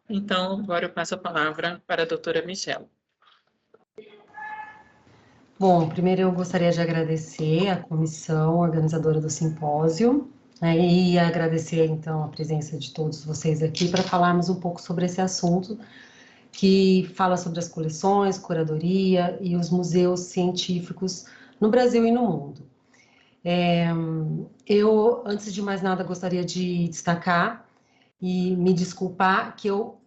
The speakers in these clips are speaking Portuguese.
Então, agora eu passo a palavra para a doutora Michela. Bom, primeiro eu gostaria de agradecer a comissão organizadora do simpósio, né, e agradecer, então, a presença de todos vocês aqui para falarmos um pouco sobre esse assunto que fala sobre as coleções, curadoria e os museus científicos no Brasil e no mundo. Eu, antes de mais nada, gostaria de destacar e me desculpar que eu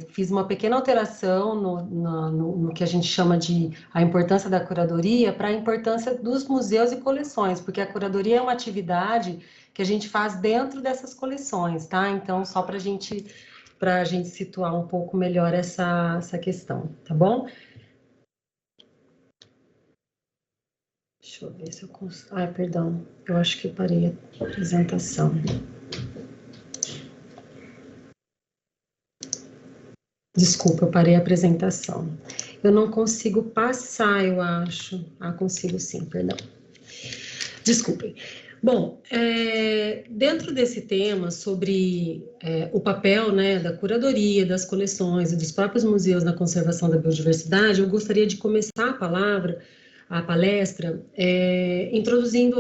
fiz uma pequena alteração no que a gente chama de a importância da curadoria para a importância dos museus e coleções, porque a curadoria é uma atividade que a gente faz dentro dessas coleções, tá? Então, só para a gente situar um pouco melhor essa questão, tá bom? Deixa eu ver se eu consigo... Ah, perdão, eu acho que eu parei a apresentação. Desculpa, eu parei a apresentação. Eu não consigo passar, eu acho. Ah, consigo sim, perdão. Desculpem. Bom, dentro desse tema sobre o papel, né, da curadoria, das coleções e dos próprios museus na conservação da biodiversidade, eu gostaria de começar a palestra, introduzindo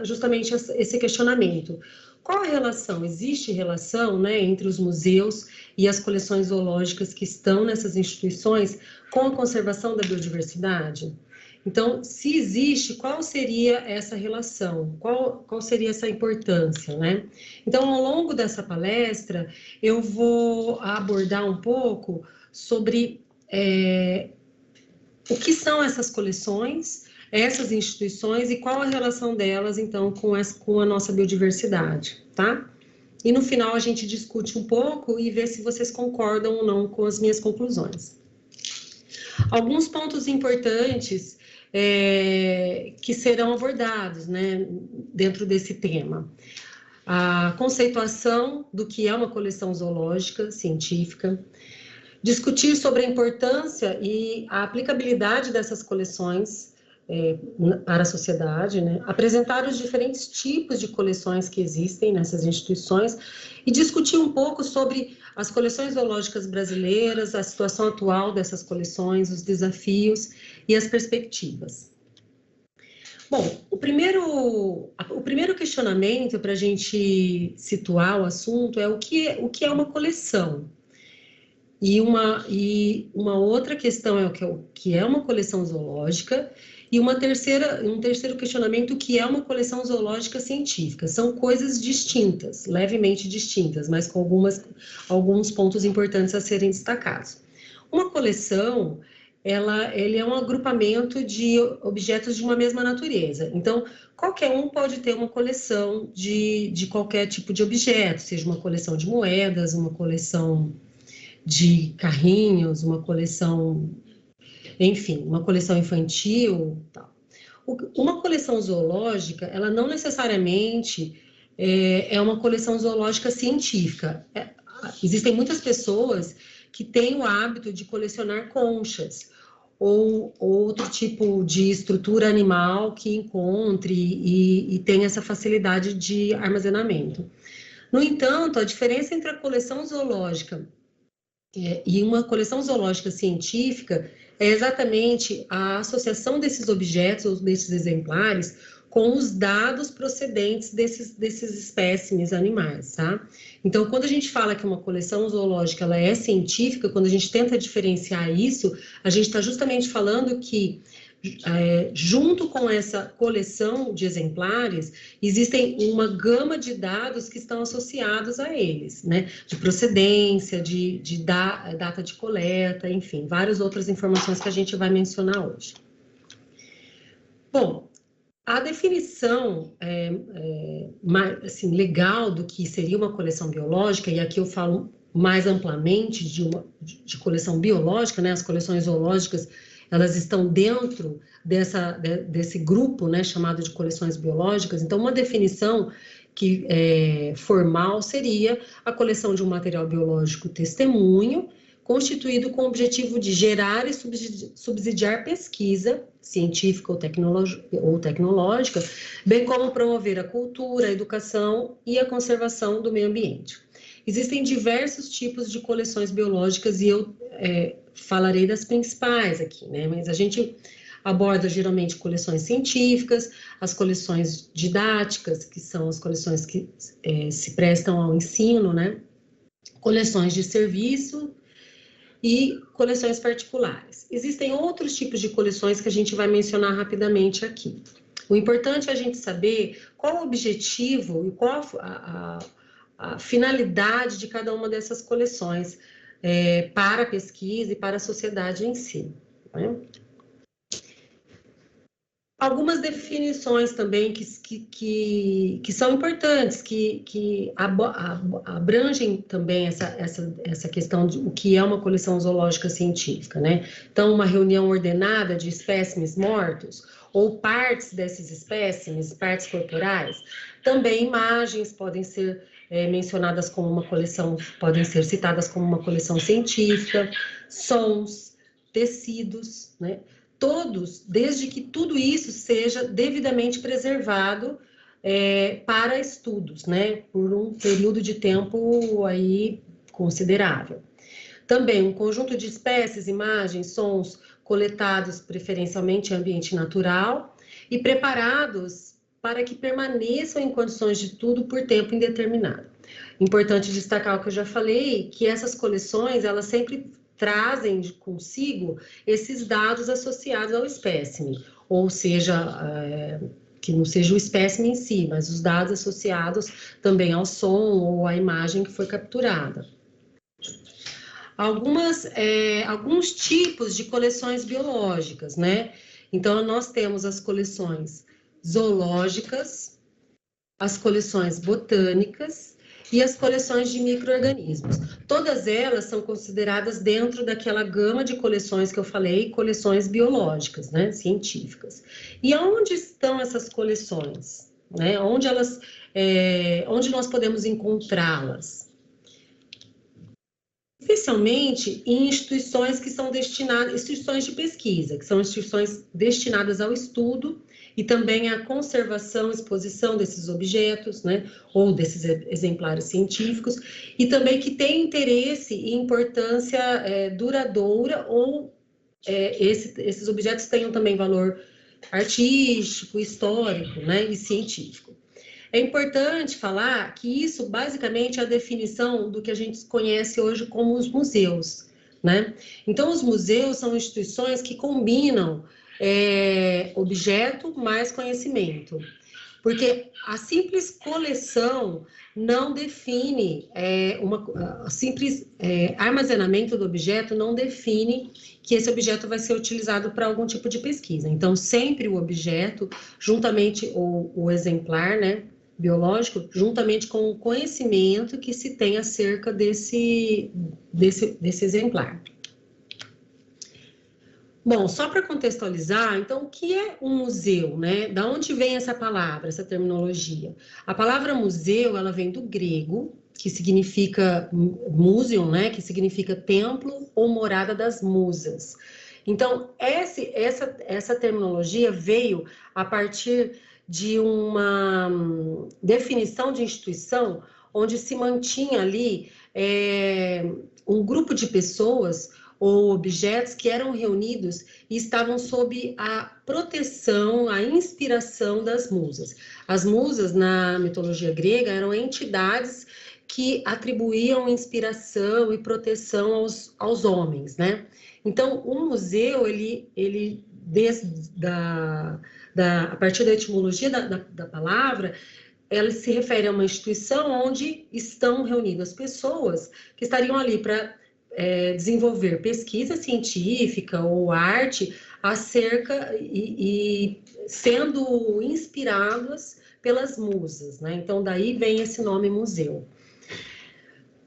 justamente esse questionamento. Qual a relação? Existe relação, né, entre os museus e as coleções zoológicas que estão nessas instituições com a conservação da biodiversidade? Então, se existe, qual seria essa relação? Qual seria essa importância, né? Então, ao longo dessa palestra, eu vou abordar um pouco sobre o que são essas coleções, essas instituições e qual a relação delas, então, com a nossa biodiversidade, tá? E no final a gente discute um pouco e vê se vocês concordam ou não com as minhas conclusões. Alguns pontos importantes que serão abordados, né, dentro desse tema. A conceituação do que é uma coleção zoológica científica, discutir sobre a importância e a aplicabilidade dessas coleções para a sociedade, né? Apresentar os diferentes tipos de coleções que existem nessas instituições e discutir um pouco sobre as coleções zoológicas brasileiras, a situação atual dessas coleções, os desafios e as perspectivas. Bom, o primeiro questionamento para a gente situar o assunto é o que é uma coleção. E uma outra questão é o que é uma coleção zoológica, e um terceiro questionamento, o que é uma coleção zoológica científica. São coisas distintas, levemente distintas, mas com alguns pontos importantes a serem destacados. Uma coleção, ele é um agrupamento de objetos de uma mesma natureza. Então, qualquer um pode ter uma coleção de qualquer tipo de objeto, seja uma coleção de moedas, uma coleção de carrinhos, uma coleção, enfim, uma coleção infantil, tal. Uma coleção zoológica, ela não necessariamente é uma coleção zoológica científica. Existem muitas pessoas que têm o hábito de colecionar conchas ou outro tipo de estrutura animal que encontre e tem essa facilidade de armazenamento. No entanto, a diferença entre a coleção zoológica e uma coleção zoológica científica é exatamente a associação desses objetos ou desses exemplares com os dados procedentes desses espécimes animais, tá? Então, quando a gente fala que uma coleção zoológica ela é científica, quando a gente tenta diferenciar isso, a gente está justamente falando que junto com essa coleção de exemplares, existem uma gama de dados que estão associados a eles, né? De procedência, de data de coleta, enfim, várias outras informações que a gente vai mencionar hoje. Bom, a definição assim, legal do que seria uma coleção biológica, e aqui eu falo mais amplamente de coleção biológica, né? As coleções zoológicas, elas estão dentro desse grupo, né, chamado de coleções biológicas. Então, uma definição formal seria a coleção de um material biológico testemunho, constituído com o objetivo de gerar e subsidiar pesquisa científica ou tecnológica, bem como promover a cultura, a educação e a conservação do meio ambiente. Existem diversos tipos de coleções biológicas e eu falarei das principais aqui, né? Mas a gente aborda geralmente coleções científicas, as coleções didáticas, que são as coleções que se prestam ao ensino, né? Coleções de serviço e coleções particulares. Existem outros tipos de coleções que a gente vai mencionar rapidamente aqui. O importante é a gente saber qual o objetivo e qual a finalidade de cada uma dessas coleções para a pesquisa e para a sociedade em si, né? Algumas definições também que são importantes, que abrangem também essa questão de o que é uma coleção zoológica científica, né? Então, uma reunião ordenada de espécimes mortos, ou partes desses espécimes, partes corporais, também imagens podem ser mencionadas como uma coleção, podem ser citadas como uma coleção científica, sons, tecidos, né? Todos, desde que tudo isso seja devidamente preservado para estudos, né, por um período de tempo aí considerável. Também um conjunto de espécies, imagens, sons coletados preferencialmente em ambiente natural e preparados para que permaneçam em condições de estudo por tempo indeterminado. Importante destacar o que eu já falei, que essas coleções, elas sempre trazem consigo esses dados associados ao espécime, ou seja, que não seja o espécime em si, mas os dados associados também ao som ou à imagem que foi capturada. Alguns tipos de coleções biológicas, né? Então, nós temos as coleções zoológicas, as coleções botânicas e as coleções de micro-organismos. Todas elas são consideradas dentro daquela gama de coleções que eu falei, coleções biológicas, né, científicas. E aonde estão essas coleções? Né? Onde nós podemos encontrá-las? Especialmente em instituições que são destinadas, instituições de pesquisa, que são instituições destinadas ao estudo e também à conservação e exposição desses objetos, né, ou desses exemplares científicos, e também que têm interesse e importância duradoura, ou esses objetos tenham também valor artístico, histórico, né, e científico. É importante falar que isso, basicamente, é a definição do que a gente conhece hoje como os museus, né? Então, os museus são instituições que combinam objeto mais conhecimento, porque a simples coleção não define, simples armazenamento do objeto não define que esse objeto vai ser utilizado para algum tipo de pesquisa. Então, sempre o objeto, juntamente o exemplar, né, biológico, juntamente com o conhecimento que se tem acerca desse exemplar. Bom, só para contextualizar, então, o que é um museu, né? Da onde vem essa palavra, essa terminologia? A palavra museu, ela vem do grego, que significa museum, né? Que significa templo ou morada das musas. Então, essa terminologia veio a partir de uma definição de instituição onde se mantinha ali um grupo de pessoas ou objetos que eram reunidos e estavam sob a proteção, a inspiração das musas. As musas, na mitologia grega, eram entidades que atribuíam inspiração e proteção aos homens, né? Então, o museu, ele a partir da etimologia da palavra, ela se refere a uma instituição onde estão reunidas pessoas que estariam ali para desenvolver pesquisa científica ou arte acerca e sendo inspiradas pelas musas, né? Então, daí vem esse nome museu.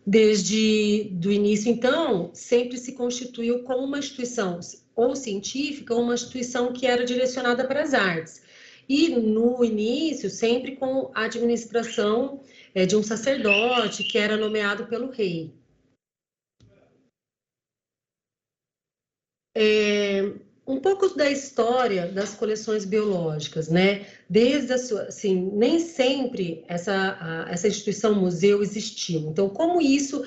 Desde do início, então, sempre se constituiu como uma instituição ou científica ou uma instituição que era direcionada para as artes. E no início, sempre com a administração de um sacerdote que era nomeado pelo rei. um pouco da história das coleções biológicas, né? Desde a sua, assim, nem sempre essa instituição museu existiu. Então, como isso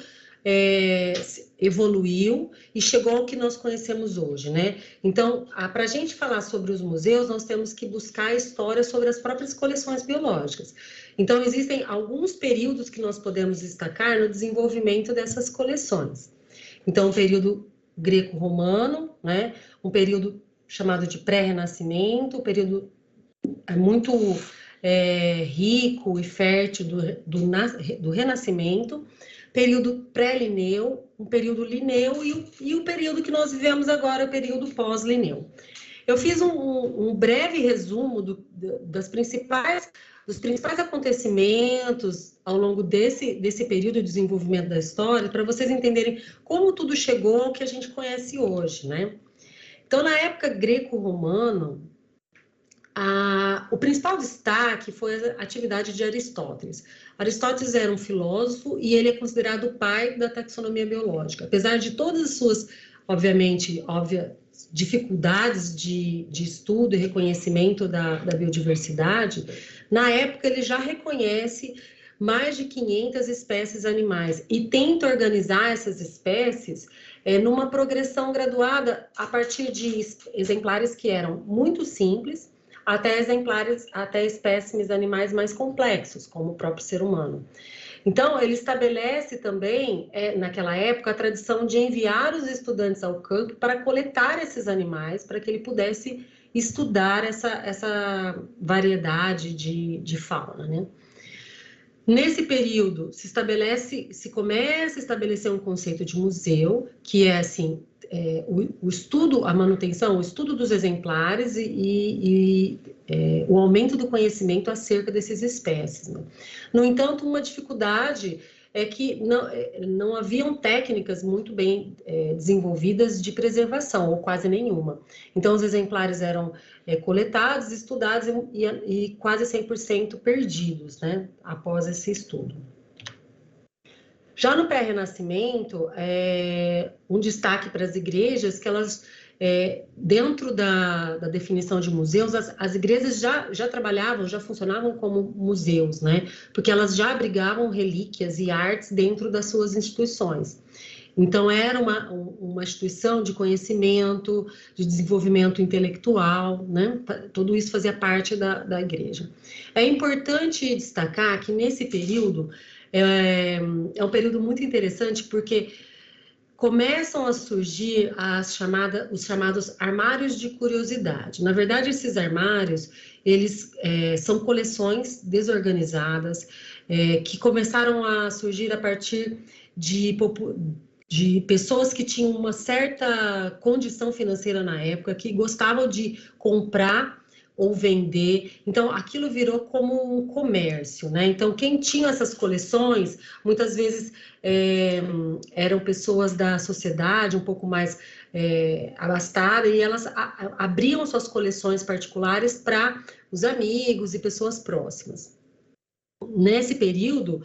evoluiu e chegou ao que nós conhecemos hoje, né? Então, para a gente falar sobre os museus, nós temos que buscar a história sobre as próprias coleções biológicas. Então, existem alguns períodos que nós podemos destacar no desenvolvimento dessas coleções. Então, o período greco-romano, né? Um período chamado de pré-renascimento, um período muito rico e fértil do Renascimento, período pré-lineu, um período lineu e o período que nós vivemos agora, o período pós-lineu. Eu fiz um breve resumo dos principais acontecimentos ao longo desse período de desenvolvimento da história, para vocês entenderem como tudo chegou ao que a gente conhece hoje, né? Então, na época greco-romana, o principal destaque foi a atividade de Aristóteles. Aristóteles era um filósofo e ele é considerado o pai da taxonomia biológica. Apesar de todas as suas, obviamente, dificuldades de estudo e reconhecimento da biodiversidade, na época ele já reconhece mais de 500 espécies animais e tenta organizar essas espécies numa progressão graduada a partir de exemplares que eram muito simples, até espécimes animais mais complexos, como o próprio ser humano. Então, ele estabelece também, naquela época, a tradição de enviar os estudantes ao campo para coletar esses animais, para que ele pudesse estudar essa variedade de fauna, né? Nesse período, se começa a estabelecer um conceito de museu, que é assim, o estudo, a manutenção, o estudo dos exemplares e o aumento do conhecimento acerca dessas espécies, né? No entanto, uma dificuldade é que não haviam técnicas muito bem desenvolvidas de preservação, ou quase nenhuma. Então, os exemplares eram coletados, estudados e quase 100% perdidos, né, após esse estudo. Já no pré-renascimento, um destaque para as igrejas, que elas, dentro da definição de museus, as igrejas já trabalhavam, já funcionavam como museus, né? Porque elas já abrigavam relíquias e artes dentro das suas instituições. Então, era uma instituição de conhecimento, de desenvolvimento intelectual, né? Tudo isso fazia parte da igreja. É importante destacar que nesse período, um período muito interessante, porque começam a surgir os chamados armários de curiosidade. Na verdade, esses armários, eles são coleções desorganizadas, que começaram a surgir a partir de pessoas que tinham uma certa condição financeira na época, que gostavam de comprar ou vender. Então, aquilo virou como um comércio, né? Então, quem tinha essas coleções, muitas vezes eram pessoas da sociedade um pouco mais abastada, e elas abriam suas coleções particulares para os amigos e pessoas próximas. Nesse período,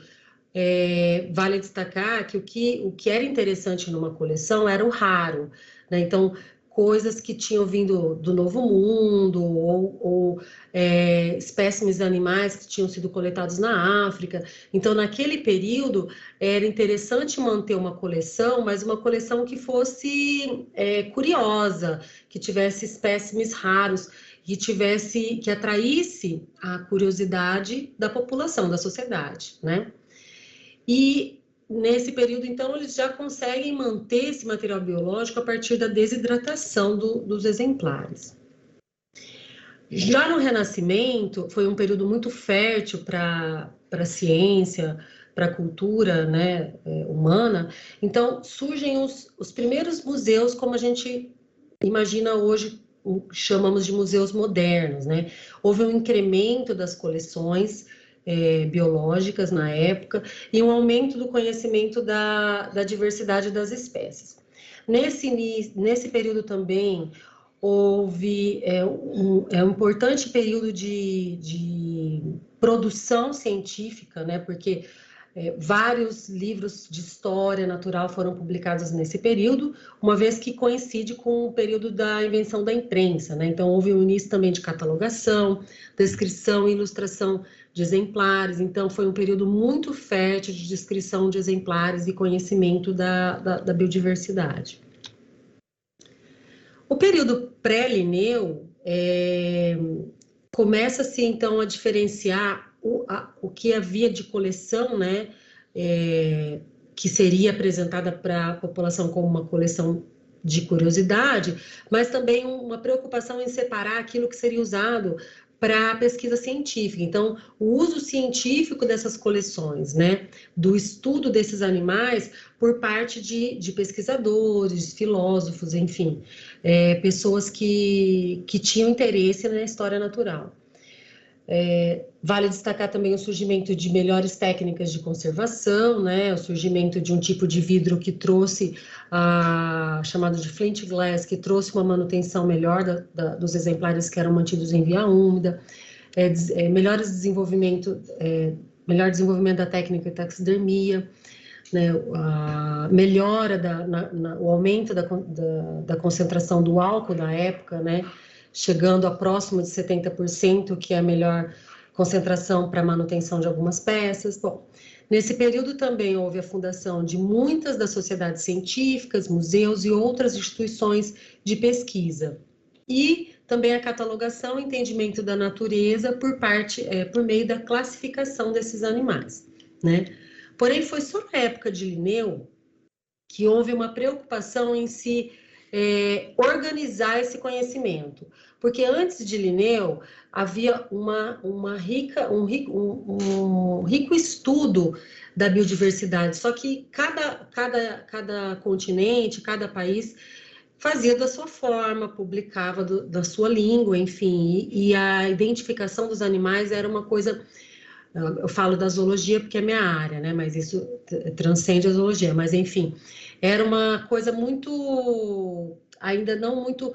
vale destacar que o que era interessante numa coleção era o raro, né? Então, coisas que tinham vindo do Novo Mundo, ou espécimes animais que tinham sido coletados na África. Então, naquele período, era interessante manter uma coleção, mas uma coleção que fosse curiosa, que tivesse espécimes raros, que atraísse a curiosidade da população, da sociedade, né? E nesse período, então, eles já conseguem manter esse material biológico a partir da desidratação dos exemplares. Já no Renascimento, foi um período muito fértil para a ciência, para a cultura, né, humana. Então, surgem os primeiros museus, como a gente imagina hoje, chamamos de museus modernos, né? Houve um incremento das coleções biológicas na época e um aumento do conhecimento da diversidade das espécies. Nesse período também houve um importante período de produção científica, né? Porque Vários livros de história natural foram publicados nesse período, uma vez que coincide com o período da invenção da imprensa, né? Então, houve um início também de catalogação, descrição e ilustração de exemplares. Então, foi um período muito fértil de descrição de exemplares e conhecimento da biodiversidade. O período pré-Linneu começa-se, então, a diferenciar o que havia de coleção, né, que seria apresentada para a população como uma coleção de curiosidade, mas também uma preocupação em separar aquilo que seria usado para a pesquisa científica. Então, o uso científico dessas coleções, né, do estudo desses animais por parte de pesquisadores, filósofos, enfim, pessoas que tinham interesse na história natural. Vale destacar também o surgimento de melhores técnicas de conservação, né? O surgimento de um tipo de vidro que trouxe, chamado de flint glass, que trouxe uma manutenção melhor dos exemplares que eram mantidos em via úmida, melhor desenvolvimento da técnica de taxidermia, né? Melhora, o aumento da concentração do álcool na época, né? Chegando a próximo de 70%, que é a melhor concentração para manutenção de algumas peças. Bom, nesse período também houve a fundação de muitas das sociedades científicas, museus e outras instituições de pesquisa. E também a catalogação e entendimento da natureza por meio da classificação desses animais, né? Porém, foi só na época de Linneu que houve uma preocupação em se organizar esse conhecimento, porque antes de Linneu havia um rico estudo da biodiversidade, só que cada continente, cada país fazia da sua forma, publicava da sua língua, enfim, e a identificação dos animais era uma coisa. Eu falo da zoologia porque é minha área, né? Mas isso transcende a zoologia. Mas, enfim, era uma coisa ainda não muito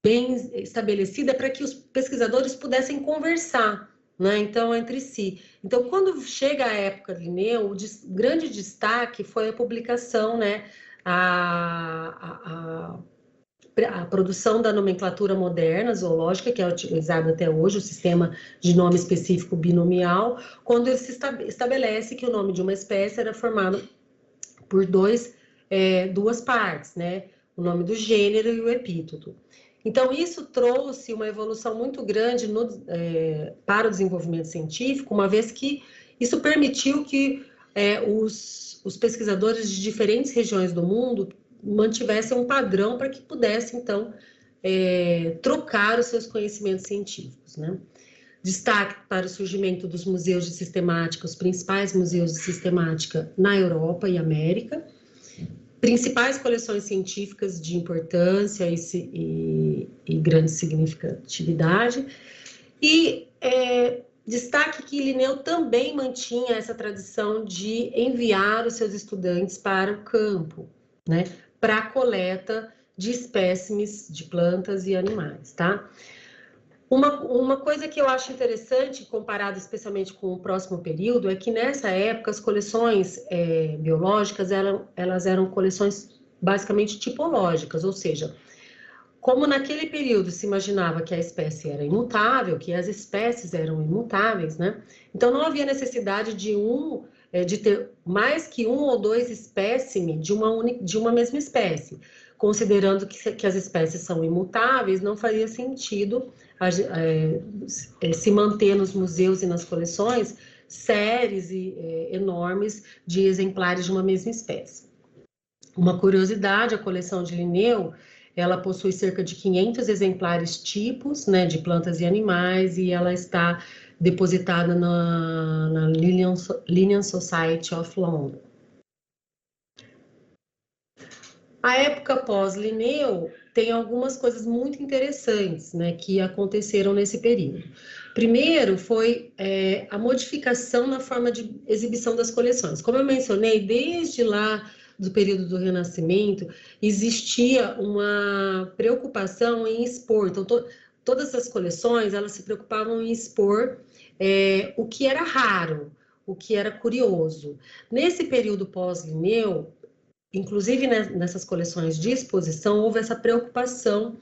bem estabelecida para que os pesquisadores pudessem conversar, né? Então, entre si. Então, quando chega a época de Linneu, o grande destaque foi a publicação, né? A produção da nomenclatura moderna zoológica, que é utilizada até hoje, o sistema de nome específico binomial, quando ele se estabelece que o nome de uma espécie era formado por duas partes, né? O nome do gênero e o epíteto. Então, isso trouxe uma evolução muito grande para o desenvolvimento científico, uma vez que isso permitiu que os pesquisadores de diferentes regiões do mundo mantivessem um padrão para que pudessem, então, trocar os seus conhecimentos científicos, né? Destaque para o surgimento dos museus de sistemática, os principais museus de sistemática na Europa e América, principais coleções científicas de importância e grande significatividade, e destaque que Linneu também mantinha essa tradição de enviar os seus estudantes para o campo, né, para a coleta de espécimes de plantas e animais, tá? Uma coisa que eu acho interessante, comparado especialmente com o próximo período, é que nessa época as coleções biológicas elas eram coleções basicamente tipológicas, ou seja, como naquele período se imaginava que a espécie era imutável, que as espécies eram imutáveis, né? Então não havia necessidade de ter mais que um ou dois espécimes de uma mesma espécie. Considerando que as espécies são imutáveis, não faria sentido se manter nos museus e nas coleções séries enormes de exemplares de uma mesma espécie. Uma curiosidade, a coleção de Linneu, ela possui cerca de 500 exemplares tipos, né, de plantas e animais, e ela está depositada na Linnean Society of London. A época pós-Linneu tem algumas coisas muito interessantes, né, que aconteceram nesse período. Primeiro foi a modificação na forma de exibição das coleções. Como eu mencionei, desde lá do período do Renascimento, existia uma preocupação em expor. Então, todas as coleções, elas se preocupavam em expor o que era raro, o que era curioso. Nesse período pós-Linneu, inclusive nessas coleções de exposição, houve essa preocupação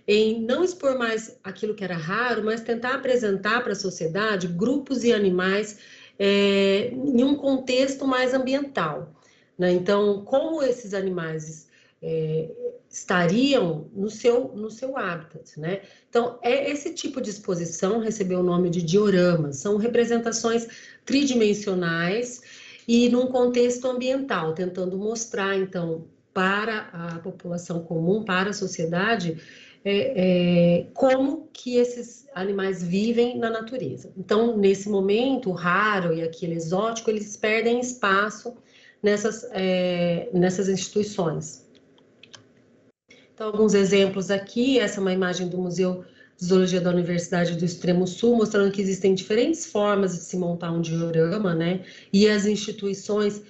em não expor mais aquilo que era raro, mas tentar apresentar para a sociedade grupos e animais em um contexto mais ambiental, né? Então, como esses animais estariam no seu habitat, né? Então, esse tipo de exposição recebeu o nome de dioramas, são representações tridimensionais e num contexto ambiental, tentando mostrar, então, para a população comum, para a sociedade, como que esses animais vivem na natureza. Então, nesse momento, o raro e aquele exótico, eles perdem espaço nessas instituições. Então, alguns exemplos aqui, essa é uma imagem do Museu de Zoologia da Universidade do Extremo Sul, mostrando que existem diferentes formas de se montar um diorama, né? E as instituições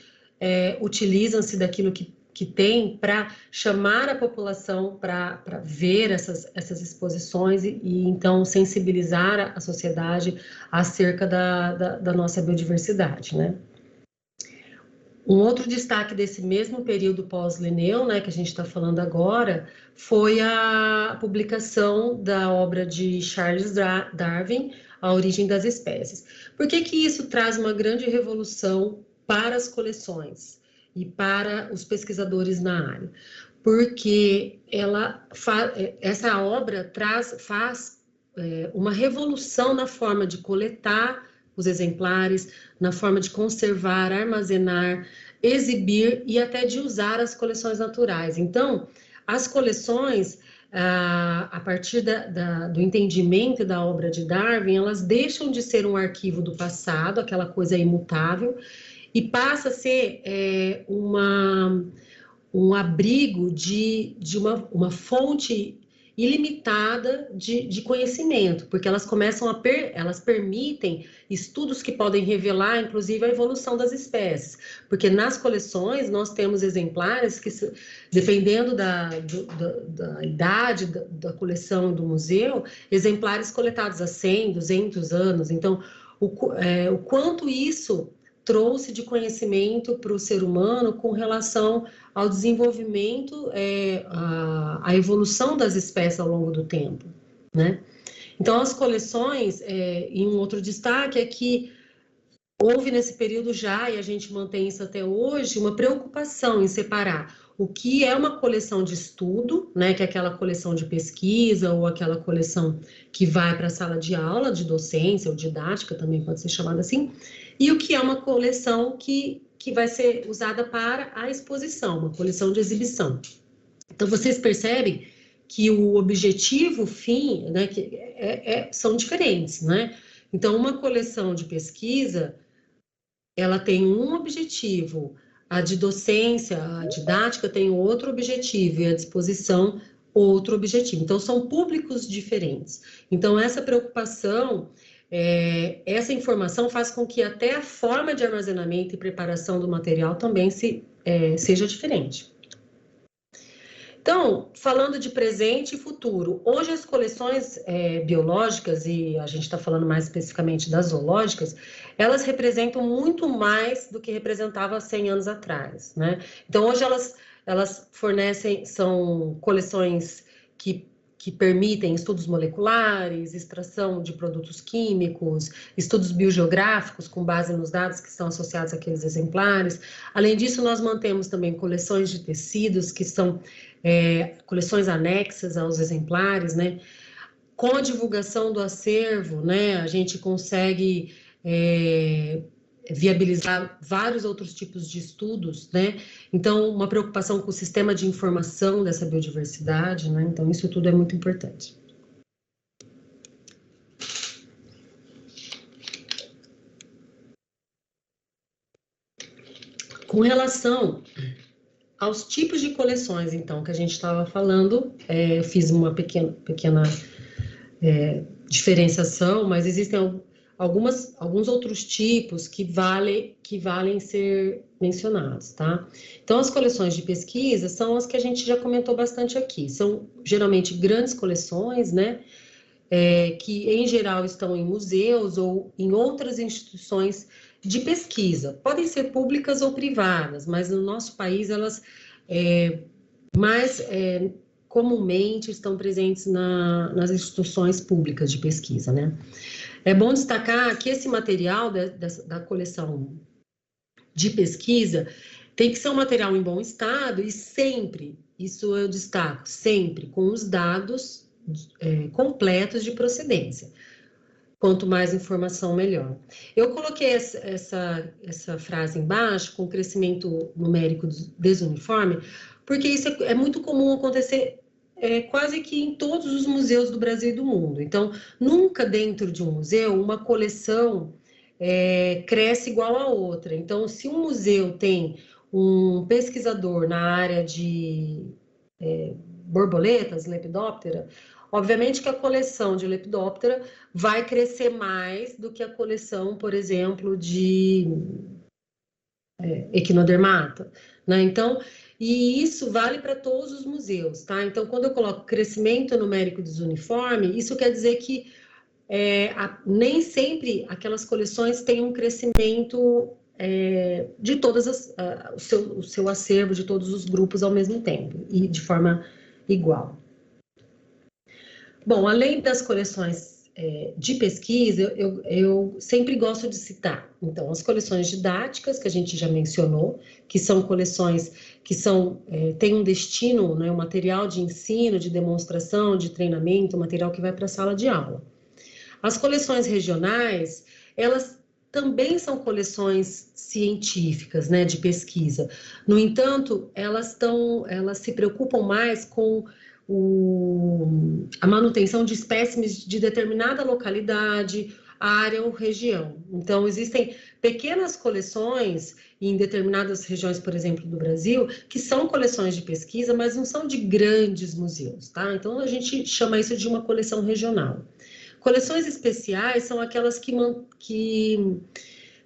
utilizam-se daquilo que tem para chamar a população para ver essas exposições e então sensibilizar a sociedade acerca da nossa biodiversidade, né? Um outro destaque desse mesmo período pós-Linneu, né, que a gente está falando agora, foi a publicação da obra de Charles Darwin, A Origem das Espécies. Por que que isso traz uma grande revolução para as coleções e para os pesquisadores na área? Porque essa obra faz uma revolução na forma de coletar os exemplares, na forma de conservar, armazenar, exibir e até de usar as coleções naturais. Então, as coleções, a partir do entendimento da obra de Darwin, elas deixam de ser um arquivo do passado, aquela coisa imutável, e passa a ser um abrigo de uma fonte ilimitada de conhecimento, porque elas começam elas permitem estudos que podem revelar, inclusive, a evolução das espécies, porque nas coleções nós temos exemplares que, dependendo da idade da coleção do museu, exemplares coletados há 100, 200 anos, então, o quanto isso trouxe de conhecimento para o ser humano com relação ao desenvolvimento, a evolução das espécies ao longo do tempo, né? Então, as coleções, e um outro destaque é que houve nesse período já, e a gente mantém isso até hoje, uma preocupação em separar o que é uma coleção de estudo, né, que é aquela coleção de pesquisa ou aquela coleção que vai para a sala de aula, de docência ou didática, também pode ser chamada assim, e o que é uma coleção que vai ser usada para a exposição, uma coleção de exibição. Então, vocês percebem que o objetivo, o fim, né, são diferentes, né? Então, uma coleção de pesquisa, ela tem um objetivo, a de docência, a didática tem outro objetivo, e a disposição, outro objetivo. Então, são públicos diferentes. Então, essa preocupação, essa informação faz com que até a forma de armazenamento e preparação do material também seja diferente. Então, falando de presente e futuro, hoje as coleções biológicas, e a gente está falando mais especificamente das zoológicas, elas representam muito mais do que representava há 100 anos atrás, né? Então, hoje elas são coleções que permitem estudos moleculares, extração de produtos químicos, estudos biogeográficos com base nos dados que estão associados àqueles exemplares. Além disso, nós mantemos também coleções de tecidos, que são coleções anexas aos exemplares, né? Com a divulgação do acervo, né, a gente consegue viabilizar vários outros tipos de estudos, né? Então, uma preocupação com o sistema de informação dessa biodiversidade, né? Então, isso tudo é muito importante. Com relação aos tipos de coleções, então, que a gente estava falando, eu fiz uma pequena diferenciação, mas existem alguns outros tipos que valem ser mencionados, tá? Então, as coleções de pesquisa são as que a gente já comentou bastante aqui. São, geralmente, grandes coleções, né? Que, em geral, estão em museus ou em outras instituições de pesquisa. Podem ser públicas ou privadas, mas no nosso país elas mais comumente estão presentes nas instituições públicas de pesquisa, né? É bom destacar que esse material da coleção de pesquisa tem que ser um material em bom estado e sempre, isso eu destaco, sempre com os dados completos de procedência. Quanto mais informação, melhor. Eu coloquei essa frase embaixo, com crescimento numérico desuniforme, porque isso é muito comum acontecer quase que em todos os museus do Brasil e do mundo. Então, nunca dentro de um museu, uma coleção cresce igual a outra. Então, se um museu tem um pesquisador na área de borboletas, lepidóptera, obviamente que a coleção de lepidóptera vai crescer mais do que a coleção, por exemplo, de equinodermata, né? Então, e isso vale para todos os museus, tá? Então, quando eu coloco crescimento numérico desuniforme, isso quer dizer que nem sempre aquelas coleções têm um crescimento de todas o seu acervo, de todos os grupos ao mesmo tempo, e de forma igual. Bom, além das coleções de pesquisa, eu sempre gosto de citar, então, as coleções didáticas, que a gente já mencionou, que são coleções que têm um destino, né, um material de ensino, de demonstração, de treinamento, um material que vai para a sala de aula. As coleções regionais, elas também são coleções científicas, né, de pesquisa. No entanto, elas se preocupam mais com a manutenção de espécimes de determinada localidade, área ou região. Então, existem pequenas coleções em determinadas regiões, por exemplo, do Brasil, que são coleções de pesquisa, mas não são de grandes museus, tá? Então, a gente chama isso de uma coleção regional. Coleções especiais são aquelas que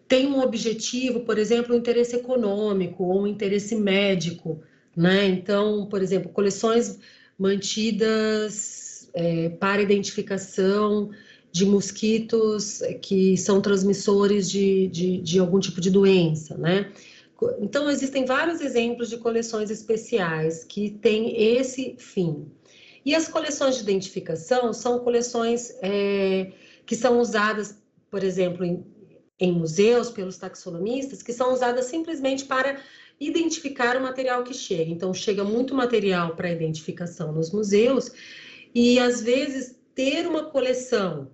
têm um objetivo, por exemplo, um interesse econômico ou um interesse médico, né? Então, por exemplo, coleções mantidas para identificação de mosquitos que são transmissores de algum tipo de doença, né? Então, existem vários exemplos de coleções especiais que têm esse fim. E as coleções de identificação são coleções que são usadas, por exemplo, em museus, pelos taxonomistas, que são usadas simplesmente para identificar o material que chega. Então, chega muito material para identificação nos museus e, às vezes, ter uma coleção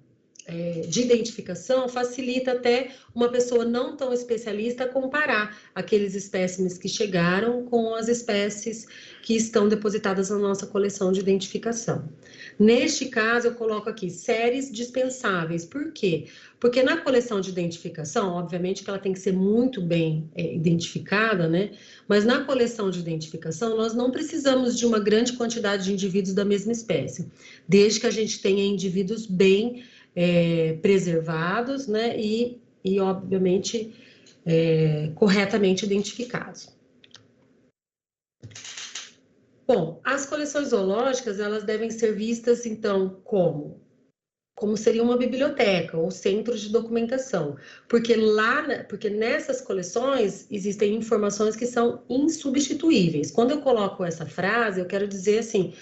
de identificação facilita até uma pessoa não tão especialista comparar aqueles espécimes que chegaram com as espécies que estão depositadas na nossa coleção de identificação. Neste caso, eu coloco aqui séries dispensáveis. Por quê? Porque na coleção de identificação, obviamente que ela tem que ser muito bem identificada, né? Mas na coleção de identificação, nós não precisamos de uma grande quantidade de indivíduos da mesma espécie, desde que a gente tenha indivíduos bem preservados, né, e obviamente, corretamente identificados. Bom, as coleções zoológicas, elas devem ser vistas, então, como seria uma biblioteca ou centro de documentação, porque nessas coleções existem informações que são insubstituíveis. Quando eu coloco essa frase, eu quero dizer assim,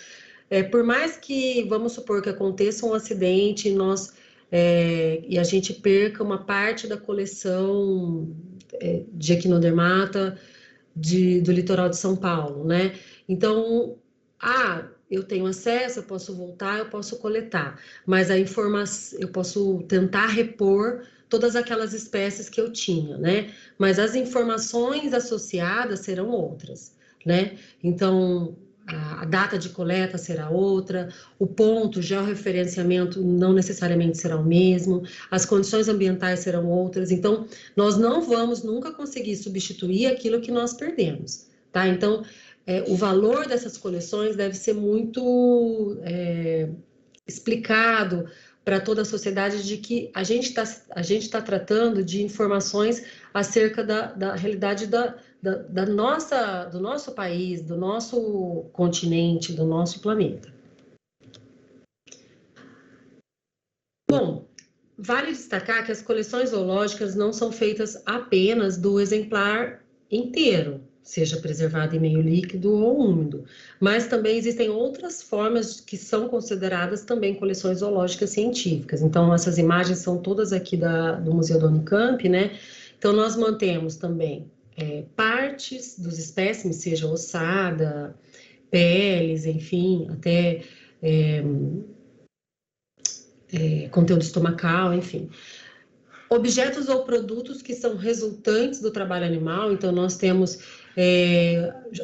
por mais que, vamos supor que aconteça um acidente e a gente perca uma parte da coleção de equinodermata do litoral de São Paulo, né? Então, eu tenho acesso, eu posso voltar, eu posso coletar, mas a informação, eu posso tentar repor todas aquelas espécies que eu tinha, né? Mas as informações associadas serão outras, né? Então, a data de coleta será outra, o ponto, georreferenciamento não necessariamente será o mesmo, as condições ambientais serão outras, então nós não vamos nunca conseguir substituir aquilo que nós perdemos, tá? Então, o valor dessas coleções deve ser muito explicado para toda a sociedade de que a gente tá tratando de informações acerca da realidade do nosso país, do nosso continente, do nosso planeta. Bom, vale destacar que as coleções zoológicas não são feitas apenas do exemplar inteiro, seja preservado em meio líquido ou úmido, mas também existem outras formas que são consideradas também coleções zoológicas científicas. Então, essas imagens são todas aqui do Museu da Unicamp, né? Então, nós mantemos também partes dos espécimes, seja ossada, peles, enfim, até conteúdo estomacal, enfim. Objetos ou produtos que são resultantes do trabalho animal, então nós temos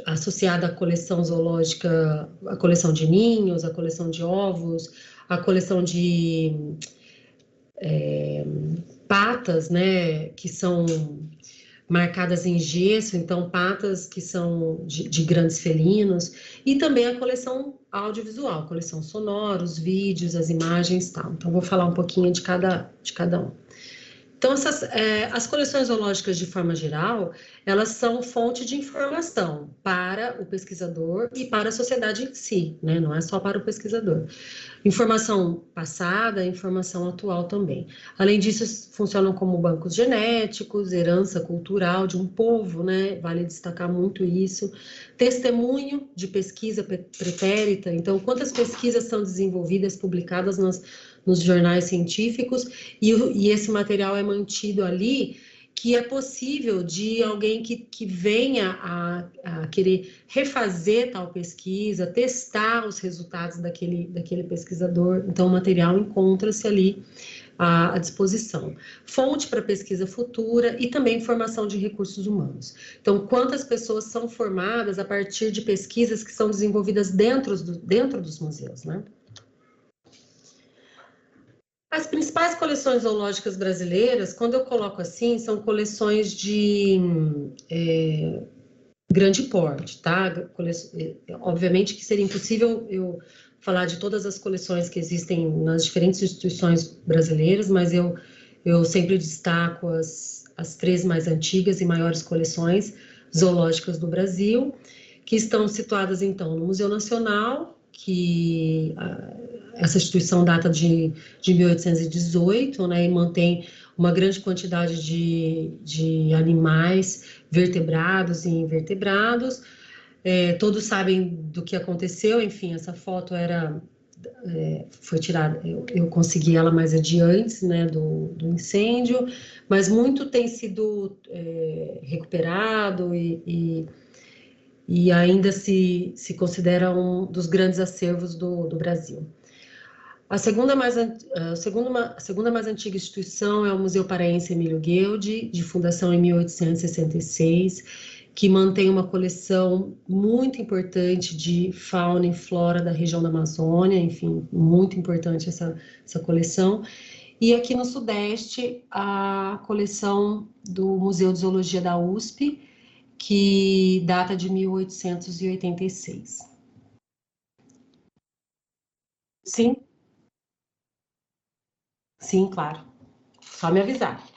associada à coleção zoológica, a coleção de ninhos, a coleção de ovos, a coleção de patas, né, que são marcadas em gesso, então patas que são de grandes felinos, e também a coleção audiovisual, coleção sonora, os vídeos, as imagens e tal. Então, vou falar um pouquinho de cada um. Então, as coleções zoológicas, de forma geral, elas são fonte de informação para o pesquisador e para a sociedade em si, né? Não é só para o pesquisador. Informação passada, informação atual também. Além disso, funcionam como bancos genéticos, herança cultural de um povo, né? Vale destacar muito isso. Testemunho de pesquisa pretérita. Então, quantas pesquisas são desenvolvidas, publicadas nos jornais científicos, e esse material é mantido ali, que é possível de alguém que venha a querer refazer tal pesquisa, testar os resultados daquele pesquisador. Então, o material encontra-se ali à disposição. Fonte para pesquisa futura e também formação de recursos humanos. Então, quantas pessoas são formadas a partir de pesquisas que são desenvolvidas dentro dos museus, né? As principais coleções zoológicas brasileiras, quando eu coloco assim, são coleções de grande porte, tá? Obviamente que seria impossível eu falar de todas as coleções que existem nas diferentes instituições brasileiras, mas eu sempre destaco as três mais antigas e maiores coleções zoológicas do Brasil, que estão situadas, então, no Museu Nacional, que essa instituição data de 1818, né, e mantém uma grande quantidade de animais vertebrados e invertebrados. Todos sabem do que aconteceu, enfim, essa foto foi tirada, eu consegui ela mais adiante, né, do incêndio, mas muito tem sido recuperado e ainda se considera um dos grandes acervos do Brasil. A segunda mais antiga instituição é o Museu Paraense Emílio Gueldi, de fundação em 1866, que mantém uma coleção muito importante de fauna e flora da região da Amazônia, enfim, muito importante essa coleção. E aqui no Sudeste, a coleção do Museu de Zoologia da USP, que data de 1886. Sim, sim, claro. Só me avisar.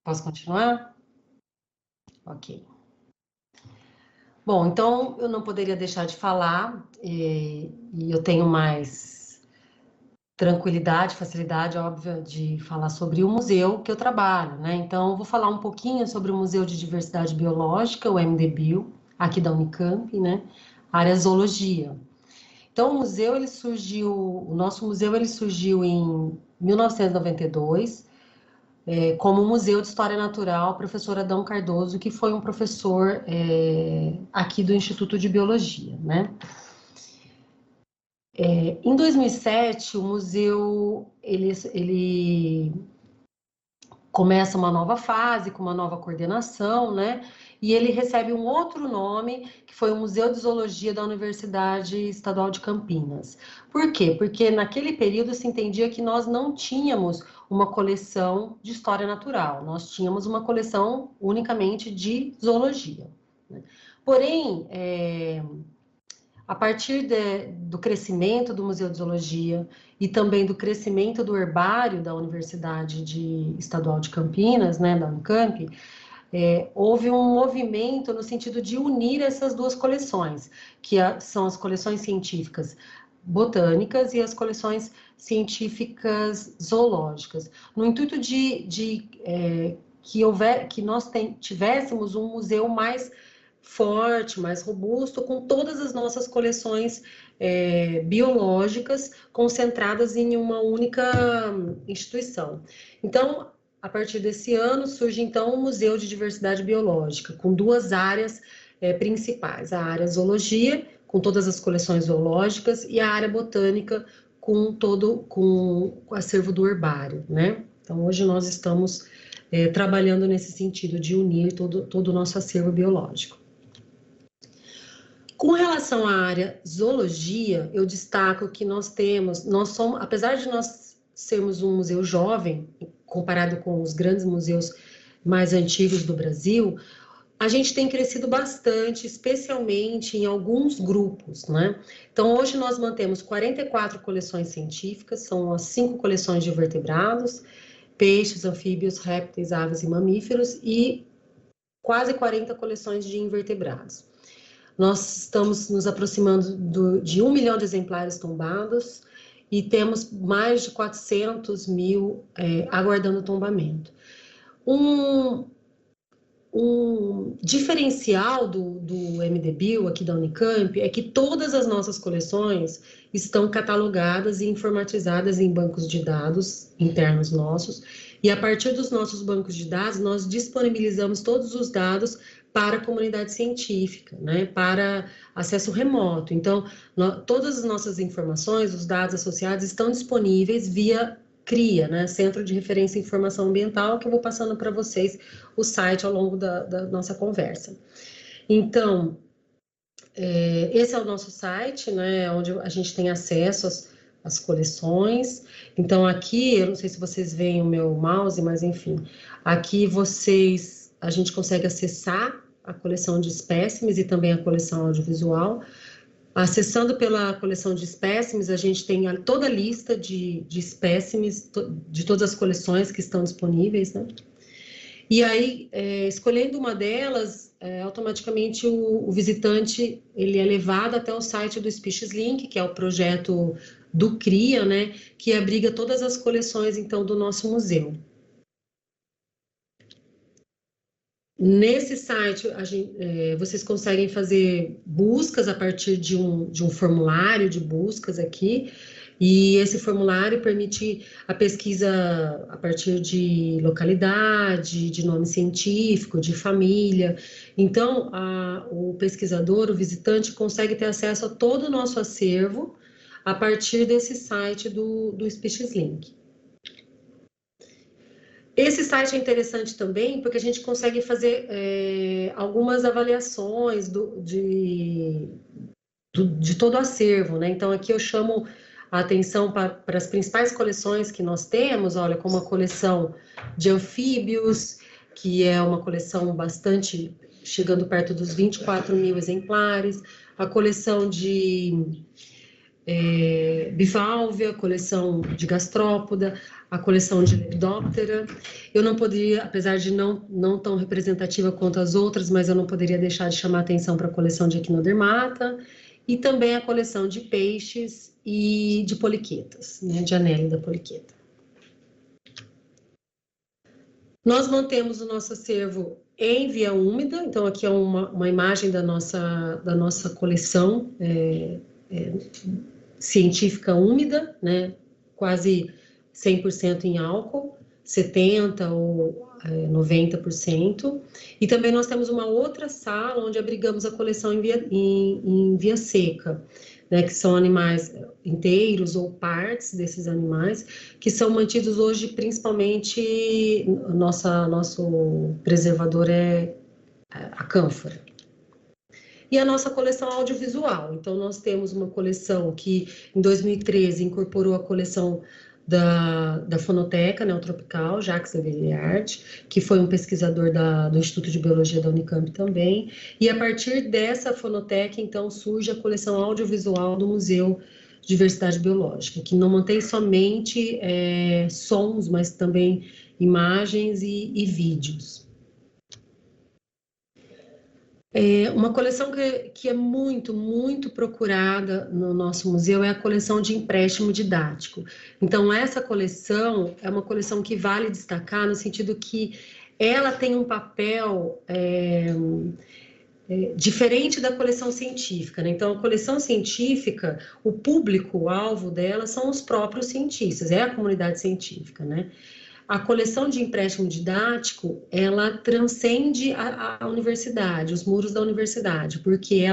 Posso continuar? Ok. Bom, então eu não poderia deixar de falar, e eu tenho mais tranquilidade, facilidade, óbvia, de falar sobre o museu que eu trabalho, né? Então, eu vou falar um pouquinho sobre o Museu de Diversidade Biológica, o MDBio, aqui da Unicamp, né? Área Zoologia. Então, o nosso museu, ele surgiu em 1992, como Museu de História Natural, professor Adão Cardoso, que foi um professor aqui do Instituto de Biologia, né? Em 2007, o museu ele começa uma nova fase, com uma nova coordenação, né? E ele recebe um outro nome, que foi o Museu de Zoologia da Universidade Estadual de Campinas. Por quê? Porque naquele período se entendia que nós não tínhamos uma coleção de história natural, nós tínhamos uma coleção unicamente de zoologia, né? Porém, a partir do crescimento do Museu de Zoologia e também do crescimento do herbário da Universidade Estadual de Campinas, né, da Unicamp, houve um movimento no sentido de unir essas duas coleções, que são as coleções científicas botânicas e as coleções científicas zoológicas, no intuito que nós tivéssemos um museu mais forte, mais robusto, com todas as nossas coleções biológicas concentradas em uma única instituição. Então, a partir desse ano, surge então o Museu de Diversidade Biológica, com duas áreas principais: a área zoologia, com todas as coleções zoológicas, e a área botânica, com o acervo do herbário, né? Então, hoje nós estamos trabalhando nesse sentido de unir todo o nosso acervo biológico. Com relação à área zoologia, eu destaco que nós somos, apesar de nós sermos um museu jovem, comparado com os grandes museus mais antigos do Brasil, a gente tem crescido bastante, especialmente em alguns grupos, né? Então, hoje nós mantemos 44 coleções científicas, são as 5 coleções de vertebrados, peixes, anfíbios, répteis, aves e mamíferos, e quase 40 coleções de invertebrados. Nós estamos nos aproximando de 1 milhão de exemplares tombados e temos mais de 400 mil aguardando tombamento. Um diferencial do MDBio aqui da Unicamp é que todas as nossas coleções estão catalogadas e informatizadas em bancos de dados internos nossos, e a partir dos nossos bancos de dados nós disponibilizamos todos os dados para a comunidade científica, né, para acesso remoto. Então, todas as nossas informações, os dados associados estão disponíveis via CRIA, né, Centro de Referência e Informação Ambiental, que eu vou passando para vocês o site ao longo da nossa conversa. Então, esse é o nosso site, né, onde a gente tem acesso às coleções. Então, aqui, eu não sei se vocês veem o meu mouse, mas enfim, aqui a gente consegue acessar a coleção de espécimes e também a coleção audiovisual. Acessando pela coleção de espécimes, a gente tem toda a lista de espécimes de todas as coleções que estão disponíveis, né? E aí, escolhendo uma delas, automaticamente o visitante ele é levado até o site do Species Link, que é o projeto do CRIA, né? Que abriga todas as coleções, então, do nosso museu. Nesse site, vocês conseguem fazer buscas a partir de um formulário de buscas aqui, e esse formulário permite a pesquisa a partir de localidade, de nome científico, de família. Então, o pesquisador, o visitante, consegue ter acesso a todo o nosso acervo a partir desse site do Species Link. Esse site é interessante também porque a gente consegue fazer algumas avaliações de todo o acervo, né? Então, aqui eu chamo a atenção para as principais coleções que nós temos, olha, como a coleção de anfíbios, que é uma coleção bastante, chegando perto dos 24 mil exemplares, a coleção de bivalve, a coleção de gastrópoda, a coleção de Lepidoptera. Eu não poderia, apesar de não tão representativa quanto as outras, mas eu não poderia deixar de chamar atenção para a coleção de Equinodermata e também a coleção de peixes e de poliquetas, né, de Annelida poliqueta. Nós mantemos o nosso acervo em via úmida, então aqui é uma imagem da nossa coleção científica úmida, né, quase 100% em álcool, 70% ou 90%. E também nós temos uma outra sala onde abrigamos a coleção em via seca, né, que são animais inteiros ou partes desses animais, que são mantidos hoje principalmente, nosso preservador é a cânfora. E a nossa coleção audiovisual, então nós temos uma coleção que em 2013 incorporou a coleção da Fonoteca Neotropical, Jacques Aveliard, que foi um pesquisador do Instituto de Biologia da Unicamp também, e a partir dessa fonoteca, então, surge a coleção audiovisual do Museu de Diversidade Biológica, que não mantém somente sons, mas também imagens e vídeos. Uma coleção que é muito, muito procurada no nosso museu é a coleção de empréstimo didático. Então, essa coleção é uma coleção que vale destacar no sentido que ela tem um papel diferente da coleção científica, né? Então, a coleção científica, o público-alvo dela são os próprios cientistas, é a comunidade científica, né? A coleção de empréstimo didático, ela transcende a universidade, os muros da universidade, porque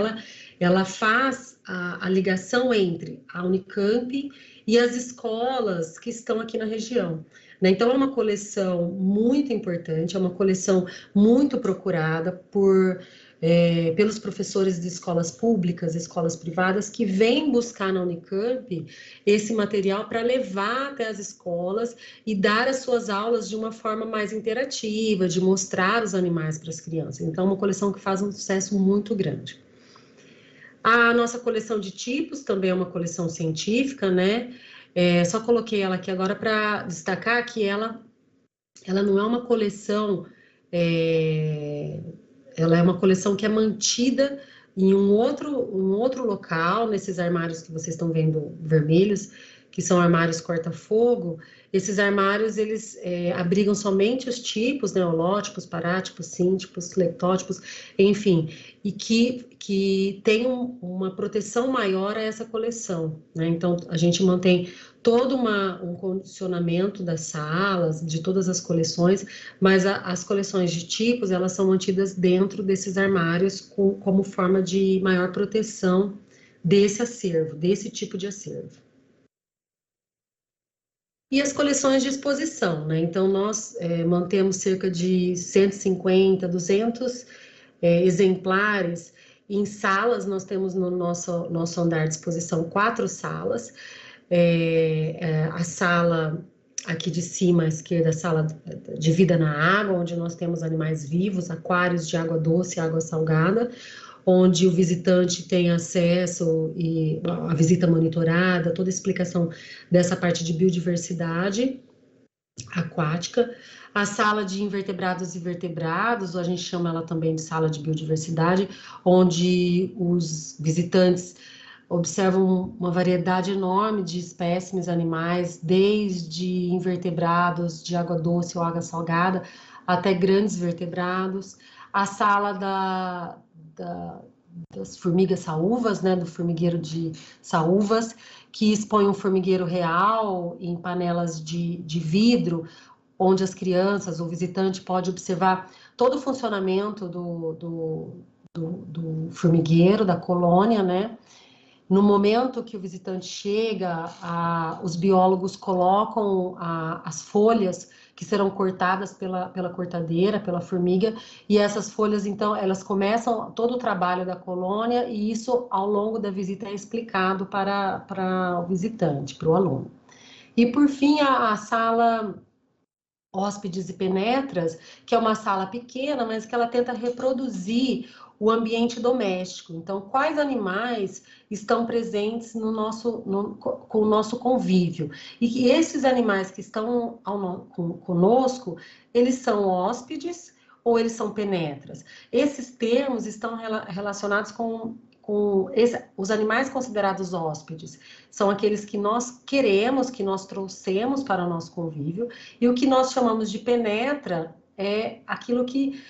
ela faz a ligação entre a Unicamp e as escolas que estão aqui na região, né? Então, é uma coleção muito importante, é uma coleção muito procurada pelos professores de escolas públicas, escolas privadas, que vêm buscar na Unicamp esse material para levar até as escolas e dar as suas aulas de uma forma mais interativa, de mostrar os animais para as crianças. Então, é uma coleção que faz um sucesso muito grande. A nossa coleção de tipos também é uma coleção científica, né? Só coloquei ela aqui agora para destacar que ela não é uma coleção... ela é uma coleção que é mantida em um outro local, nesses armários que vocês estão vendo vermelhos, que são armários corta-fogo. Esses armários, eles abrigam somente os tipos, né, holótipos, parátipos, síntipos, leptótipos, enfim, e que tem uma proteção maior a essa coleção, né? Então, a gente mantém todo um condicionamento das salas, de todas as coleções, mas as coleções de tipos, elas são mantidas dentro desses armários como forma de maior proteção desse acervo, desse tipo de acervo. E as coleções de exposição, né? Então, nós mantemos cerca de 150, 200 exemplares em salas. Nós temos no nosso andar de exposição 4 salas. A sala aqui de cima à esquerda, a sala de vida na água, onde nós temos animais vivos, aquários de água doce e água salgada, onde o visitante tem acesso e a visita monitorada, toda a explicação dessa parte de biodiversidade aquática. A sala de invertebrados e vertebrados, a gente chama ela também de sala de biodiversidade, onde os visitantes observam uma variedade enorme de espécimes animais, desde invertebrados de água doce ou água salgada, até grandes vertebrados. A sala das formigas saúvas, né, do formigueiro de saúvas, que expõe um formigueiro real em panelas de vidro, onde as crianças, o visitante pode observar todo o funcionamento do formigueiro, da colônia, né? No momento que o visitante chega, os biólogos colocam as folhas que serão cortadas pela cortadeira, pela formiga, e essas folhas, então, elas começam todo o trabalho da colônia, e isso, ao longo da visita, é explicado para o visitante, para o aluno. E, por fim, a sala hóspedes e penetras, que é uma sala pequena, mas que ela tenta reproduzir o ambiente doméstico. Então, quais animais estão presentes com o nosso convívio? E que esses animais que estão conosco, eles são hóspedes ou eles são penetras? Esses termos estão relacionados com os animais considerados hóspedes. São aqueles que nós queremos, que nós trouxemos para o nosso convívio, e o que nós chamamos de penetra é aquilo que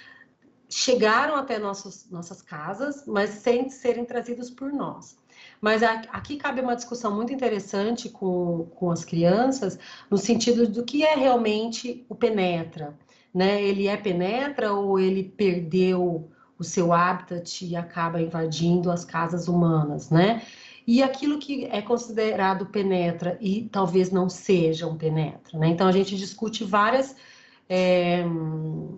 chegaram até nossas casas, mas sem serem trazidos por nós. Mas aqui cabe uma discussão muito interessante com as crianças, no sentido do que é realmente o penetra, né? Ele é penetra ou ele perdeu o seu habitat e acaba invadindo as casas humanas, né? E aquilo que é considerado penetra e talvez não seja um penetra, né? Então a gente discute várias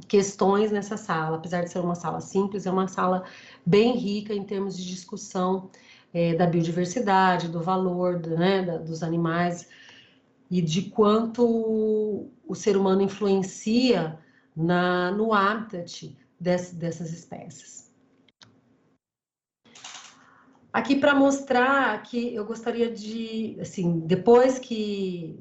questões nessa sala, apesar de ser uma sala simples, é uma sala bem rica em termos de discussão da biodiversidade, do valor dos animais e de quanto o ser humano influencia no habitat dessas espécies. Aqui para mostrar que eu gostaria de, assim, depois que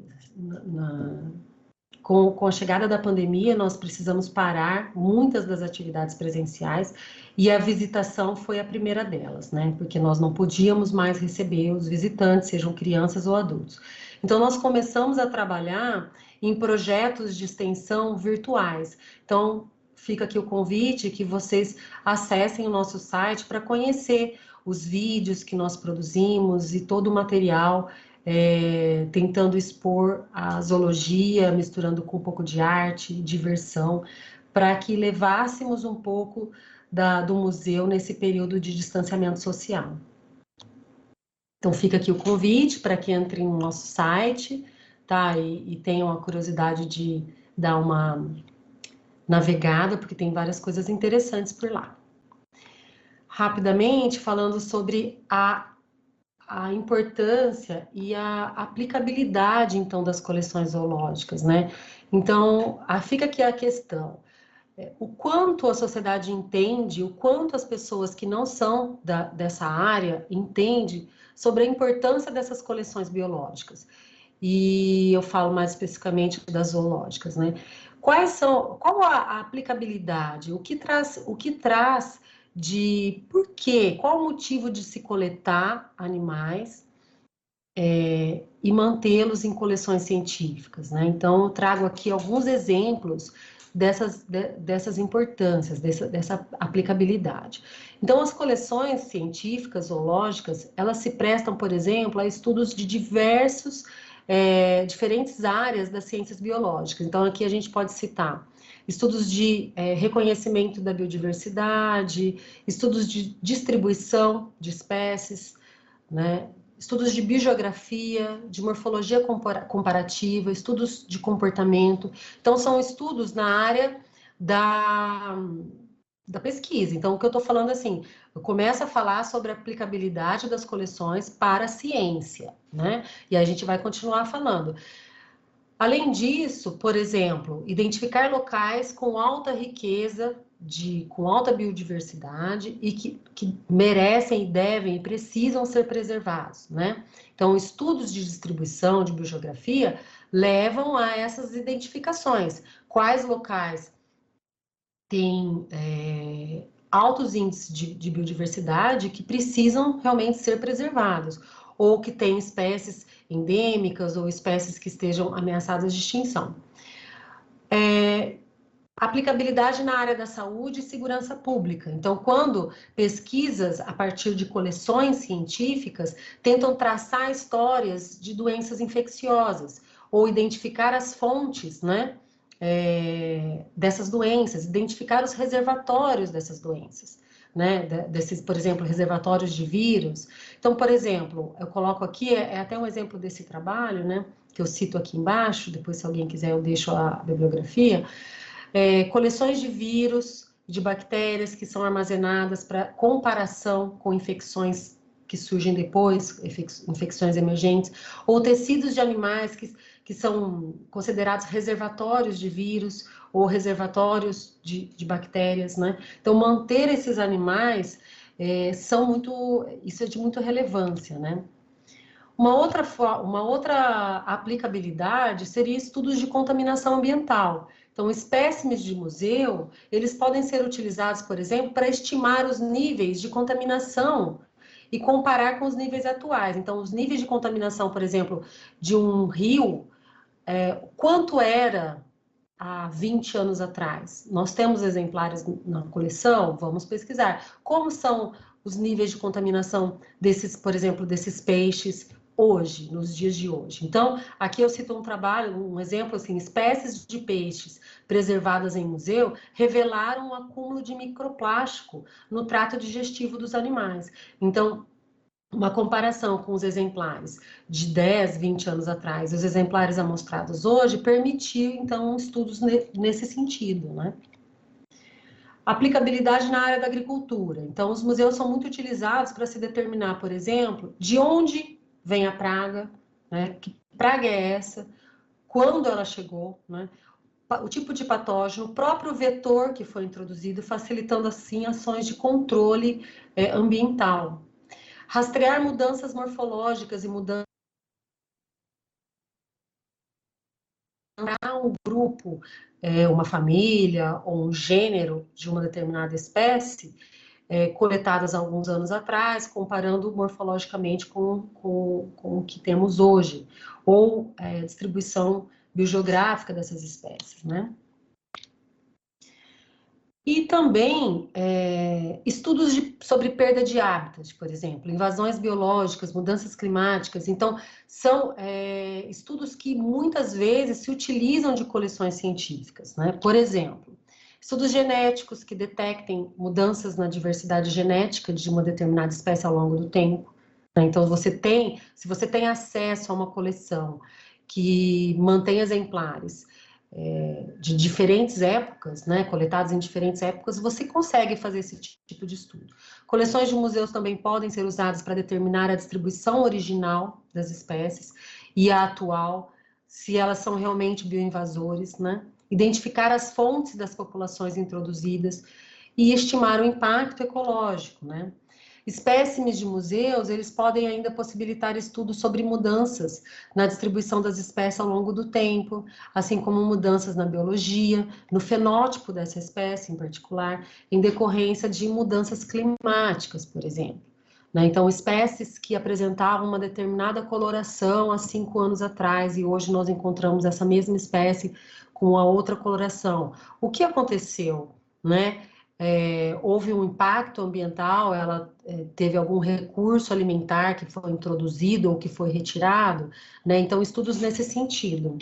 com a chegada da pandemia, nós precisamos parar muitas das atividades presenciais e a visitação foi a primeira delas, né? Porque nós não podíamos mais receber os visitantes, sejam crianças ou adultos. Então, nós começamos a trabalhar em projetos de extensão virtuais. Então, fica aqui o convite que vocês acessem o nosso site para conhecer os vídeos que nós produzimos e todo o material tentando expor a zoologia, misturando com um pouco de arte, diversão, para que levássemos um pouco do museu nesse período de distanciamento social. Então fica aqui o convite para que entrem no nosso site, tá? E tenham a curiosidade de dar uma navegada, porque tem várias coisas interessantes por lá. Rapidamente, falando sobre a importância e a aplicabilidade, então, das coleções zoológicas, né? Então, fica aqui a questão. O quanto a sociedade entende, o quanto as pessoas que não são dessa área entendem sobre a importância dessas coleções biológicas. E eu falo mais especificamente das zoológicas, né? Qual a aplicabilidade? O que traz de por quê, qual o motivo de se coletar animais e mantê-los em coleções científicas, né? Então, eu trago aqui alguns exemplos dessas importâncias, dessa aplicabilidade. Então, as coleções científicas, zoológicas, elas se prestam, por exemplo, a estudos de diferentes áreas das ciências biológicas. Então, aqui a gente pode citar estudos de reconhecimento da biodiversidade, estudos de distribuição de espécies, né? Estudos de biogeografia, de morfologia comparativa, estudos de comportamento. Então, são estudos na área da pesquisa. Então, o que eu estou falando assim, eu começo a falar sobre a aplicabilidade das coleções para a ciência, né? E aí a gente vai continuar falando. Além disso, por exemplo, identificar locais com alta riqueza, com alta biodiversidade e que merecem, devem e precisam ser preservados, né? Então, estudos de distribuição, de biogeografia, levam a essas identificações. Quais locais têm altos índices de biodiversidade que precisam realmente ser preservados, ou que têm espécies endêmicas ou espécies que estejam ameaçadas de extinção. Aplicabilidade na área da saúde e segurança pública. Então, quando pesquisas a partir de coleções científicas tentam traçar histórias de doenças infecciosas ou identificar as fontes, né, dessas doenças, identificar os reservatórios dessas doenças, né, desses, por exemplo, reservatórios de vírus. Então, por exemplo, eu coloco aqui, até um exemplo desse trabalho, né, que eu cito aqui embaixo, depois se alguém quiser eu deixo a bibliografia, coleções de vírus, de bactérias que são armazenadas para comparação com infecções que surgem depois, infecções emergentes, ou tecidos de animais que são considerados reservatórios de vírus, ou reservatórios de bactérias, né? Então, manter esses animais isso é de muita relevância, né? Uma outra aplicabilidade seria estudos de contaminação ambiental. Então, espécimes de museu, eles podem ser utilizados, por exemplo, para estimar os níveis de contaminação e comparar com os níveis atuais. Então, os níveis de contaminação, por exemplo, de um rio, quanto era há 20 anos atrás? Nós temos exemplares na coleção? Vamos pesquisar. Como são os níveis de contaminação desses, por exemplo, desses peixes hoje, nos dias de hoje? Então, aqui eu cito um exemplo assim, espécies de peixes preservadas em museu revelaram um acúmulo de microplástico no trato digestivo dos animais. Então, uma comparação com os exemplares de 10, 20 anos atrás, os exemplares amostrados hoje, permitiu, então, estudos nesse sentido, né? Aplicabilidade na área da agricultura. Então, os museus são muito utilizados para se determinar, por exemplo, de onde vem a praga, né? Que praga é essa? Quando ela chegou, né? O tipo de patógeno, o próprio vetor que foi introduzido, facilitando, assim, ações de controle ambiental. Rastrear mudanças morfológicas e mudanças para um grupo, uma família ou um gênero de uma determinada espécie, coletadas há alguns anos atrás, comparando morfologicamente com o que temos hoje, ou distribuição biogeográfica dessas espécies, né? E também estudos sobre perda de hábitat, por exemplo, invasões biológicas, mudanças climáticas. Então, são estudos que muitas vezes se utilizam de coleções científicas, né? Por exemplo, estudos genéticos que detectem mudanças na diversidade genética de uma determinada espécie ao longo do tempo, né? Então, se você tem acesso a uma coleção que mantém exemplares de diferentes épocas, né, coletados em diferentes épocas, você consegue fazer esse tipo de estudo. Coleções de museus também podem ser usadas para determinar a distribuição original das espécies e a atual, se elas são realmente bioinvasores, né? Identificar as fontes das populações introduzidas e estimar o impacto ecológico, né? Espécimes de museus, eles podem ainda possibilitar estudos sobre mudanças na distribuição das espécies ao longo do tempo, assim como mudanças na biologia, no fenótipo dessa espécie em particular, em decorrência de mudanças climáticas, por exemplo. Então, espécies que apresentavam uma determinada coloração há 5 anos atrás e hoje nós encontramos essa mesma espécie com a outra coloração. O que aconteceu, né? Houve um impacto ambiental, ela teve algum recurso alimentar que foi introduzido ou que foi retirado, né? Então, estudos nesse sentido.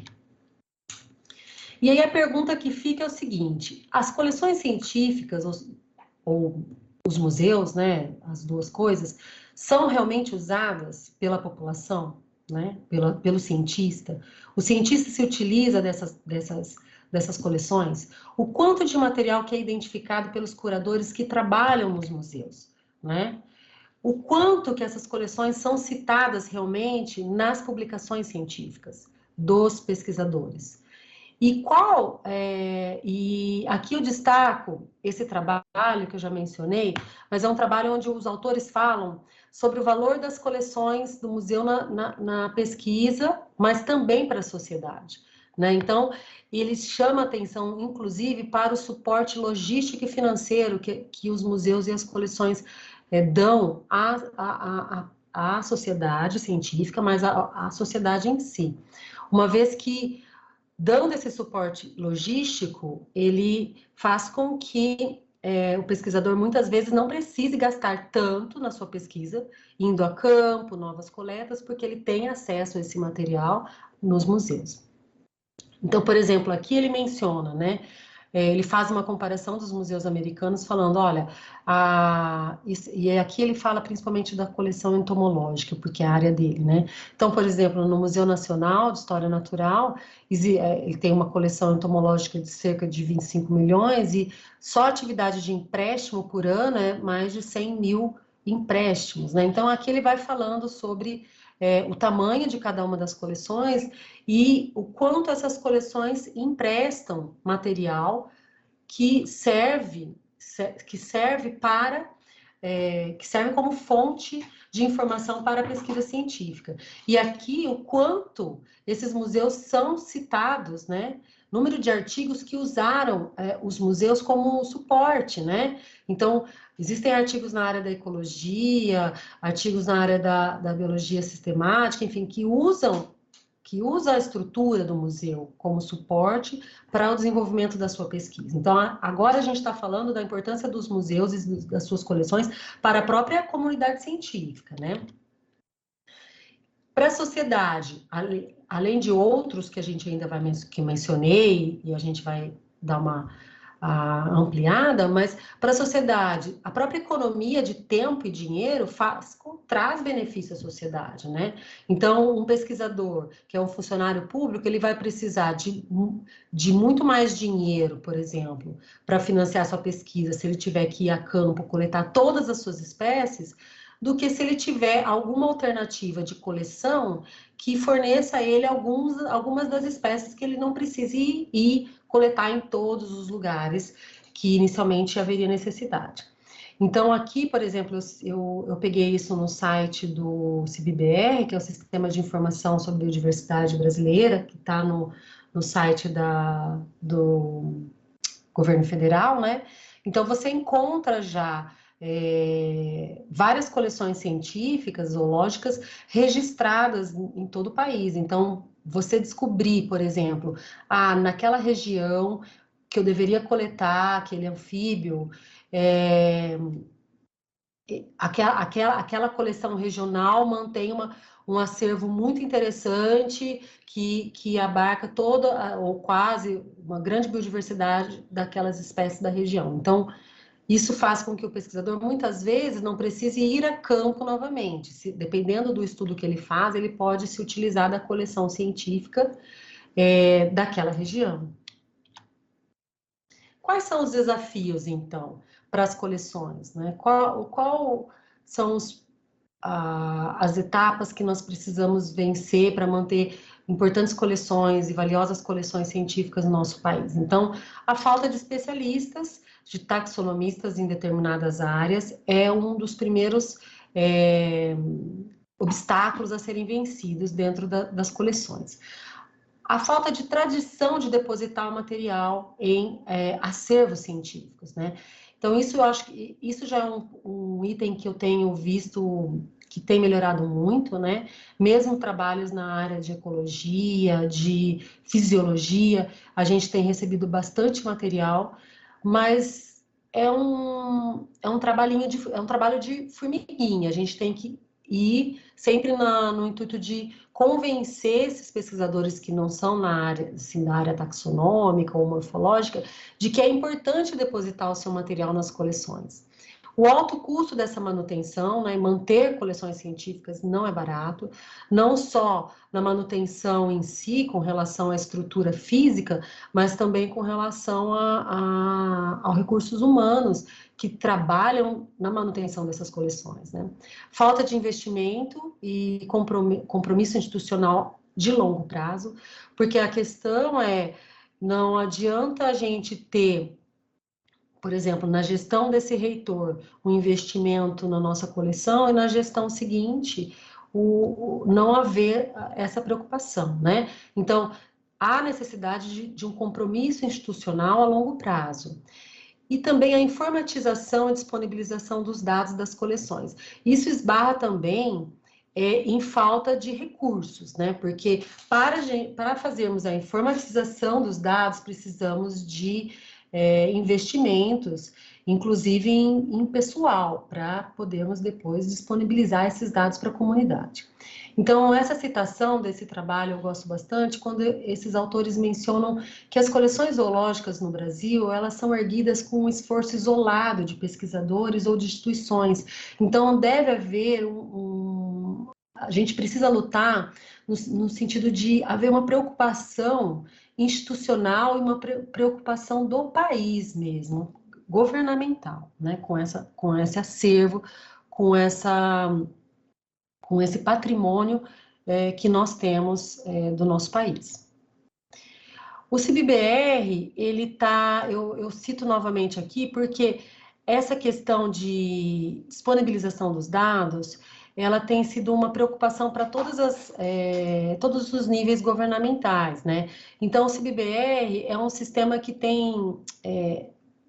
E aí a pergunta que fica é o seguinte: as coleções científicas ou os museus, né, as duas coisas, são realmente usadas pela população, né, pelo cientista? O cientista se utiliza dessas coleções? O quanto de material que é identificado pelos curadores que trabalham nos museus, né? O quanto que essas coleções são citadas realmente nas publicações científicas dos pesquisadores? E aqui eu destaco esse trabalho que eu já mencionei, mas é um trabalho onde os autores falam sobre o valor das coleções do museu na pesquisa, mas também para a sociedade, né? Então, eles chamam atenção, inclusive, para o suporte logístico e financeiro que os museus e as coleções dão à sociedade científica, mas à sociedade em si. Uma vez que dando esse suporte logístico, ele faz com que o pesquisador muitas vezes não precise gastar tanto na sua pesquisa, indo a campo, novas coletas, porque ele tem acesso a esse material nos museus. Então, por exemplo, aqui ele menciona, né? Ele faz uma comparação dos museus americanos falando, olha, e aqui ele fala principalmente da coleção entomológica, porque é a área dele, né? Então, por exemplo, no Museu Nacional de História Natural, ele tem uma coleção entomológica de cerca de 25 milhões e só a atividade de empréstimo por ano é mais de 100 mil empréstimos, né? Então, aqui ele vai falando sobre o tamanho de cada uma das coleções e o quanto essas coleções emprestam material que serve para que serve como fonte de informação para a pesquisa científica. E aqui o quanto esses museus são citados, né? Número de artigos que usaram os museus como suporte, né? Então, existem artigos na área da ecologia, artigos na área da biologia sistemática, enfim, que usa a estrutura do museu como suporte para o desenvolvimento da sua pesquisa. Então, agora a gente está falando da importância dos museus e das suas coleções para a própria comunidade científica, né? Para a sociedade, além de outros que a gente ainda vai que mencionei e a gente vai dar uma ampliada, mas para a sociedade, a própria economia de tempo e dinheiro traz benefício à sociedade, né? Então, um pesquisador que é um funcionário público, ele vai precisar de muito mais dinheiro, por exemplo, para financiar sua pesquisa, se ele tiver que ir a campo coletar todas as suas espécies, do que se ele tiver alguma alternativa de coleção que forneça a ele algumas das espécies que ele não precise ir coletar em todos os lugares que inicialmente haveria necessidade. Então, aqui, por exemplo, eu peguei isso no site do CIBBR, que é o Sistema de Informação sobre Biodiversidade Brasileira, que está no site do governo federal, né? Então, você encontra já várias coleções científicas, zoológicas, registradas em todo o país. Então, você descobrir, por exemplo, naquela região que eu deveria coletar aquele anfíbio, aquela coleção regional mantém um acervo muito interessante que abarca toda ou quase uma grande biodiversidade daquelas espécies da região. Então, isso faz com que o pesquisador, muitas vezes, não precise ir a campo novamente. Dependendo do estudo que ele faz, ele pode se utilizar da coleção científica daquela região. Quais são os desafios, então, para as coleções, né? Qual são as etapas que nós precisamos vencer para manter importantes coleções e valiosas coleções científicas no nosso país? Então, a falta de especialistas, de taxonomistas em determinadas áreas, é um dos primeiros obstáculos a serem vencidos dentro das coleções. A falta de tradição de depositar o material em acervos científicos, né? Então, isso eu acho que isso já é um item que eu tenho visto que tem melhorado muito, né? Mesmo trabalhos na área de ecologia, de fisiologia, a gente tem recebido bastante material, mas é um trabalho de formiguinha. A gente tem que ir sempre no intuito de convencer esses pesquisadores que não são na área, assim, da área taxonômica ou morfológica, de que é importante depositar o seu material nas coleções. O alto custo dessa manutenção, né, manter coleções científicas não é barato, não só na manutenção em si, com relação à estrutura física, mas também com relação aos recursos humanos que trabalham na manutenção dessas coleções, né? Falta de investimento e compromisso institucional de longo prazo, porque a questão não adianta a gente ter, por exemplo, na gestão desse reitor, um investimento na nossa coleção e na gestão seguinte, não haver essa preocupação, né? Então, há necessidade de um compromisso institucional a longo prazo. E também a informatização e disponibilização dos dados das coleções. Isso esbarra também em falta de recursos, né? Porque para fazermos a informatização dos dados, precisamos de investimentos, inclusive em pessoal, para podermos depois disponibilizar esses dados para a comunidade. Então, essa citação desse trabalho eu gosto bastante quando esses autores mencionam que as coleções zoológicas no Brasil, elas são erguidas com um esforço isolado de pesquisadores ou de instituições. Então, deve haver a gente precisa lutar no sentido de haver uma preocupação institucional e uma preocupação do país mesmo, governamental, né? Com esse acervo, com com esse patrimônio que nós temos do nosso país. O CIBBR, ele tá, eu cito novamente aqui, porque essa questão de disponibilização dos dados, ela tem sido uma preocupação para todos os níveis governamentais, né? Então, o CIBBR é um sistema que tem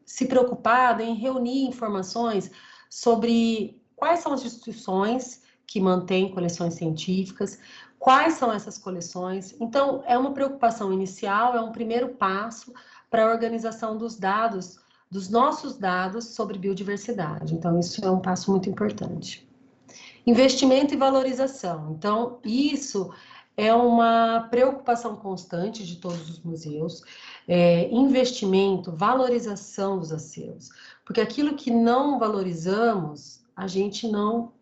se preocupado em reunir informações sobre quais são as instituições que mantêm coleções científicas, quais são essas coleções. Então, é uma preocupação inicial, é um primeiro passo para a organização dos dados, dos nossos dados sobre biodiversidade. Então, isso é um passo muito importante. Investimento e valorização. Então, isso é uma preocupação constante de todos os museus. Investimento, valorização dos acervos. Porque aquilo que não valorizamos, a gente não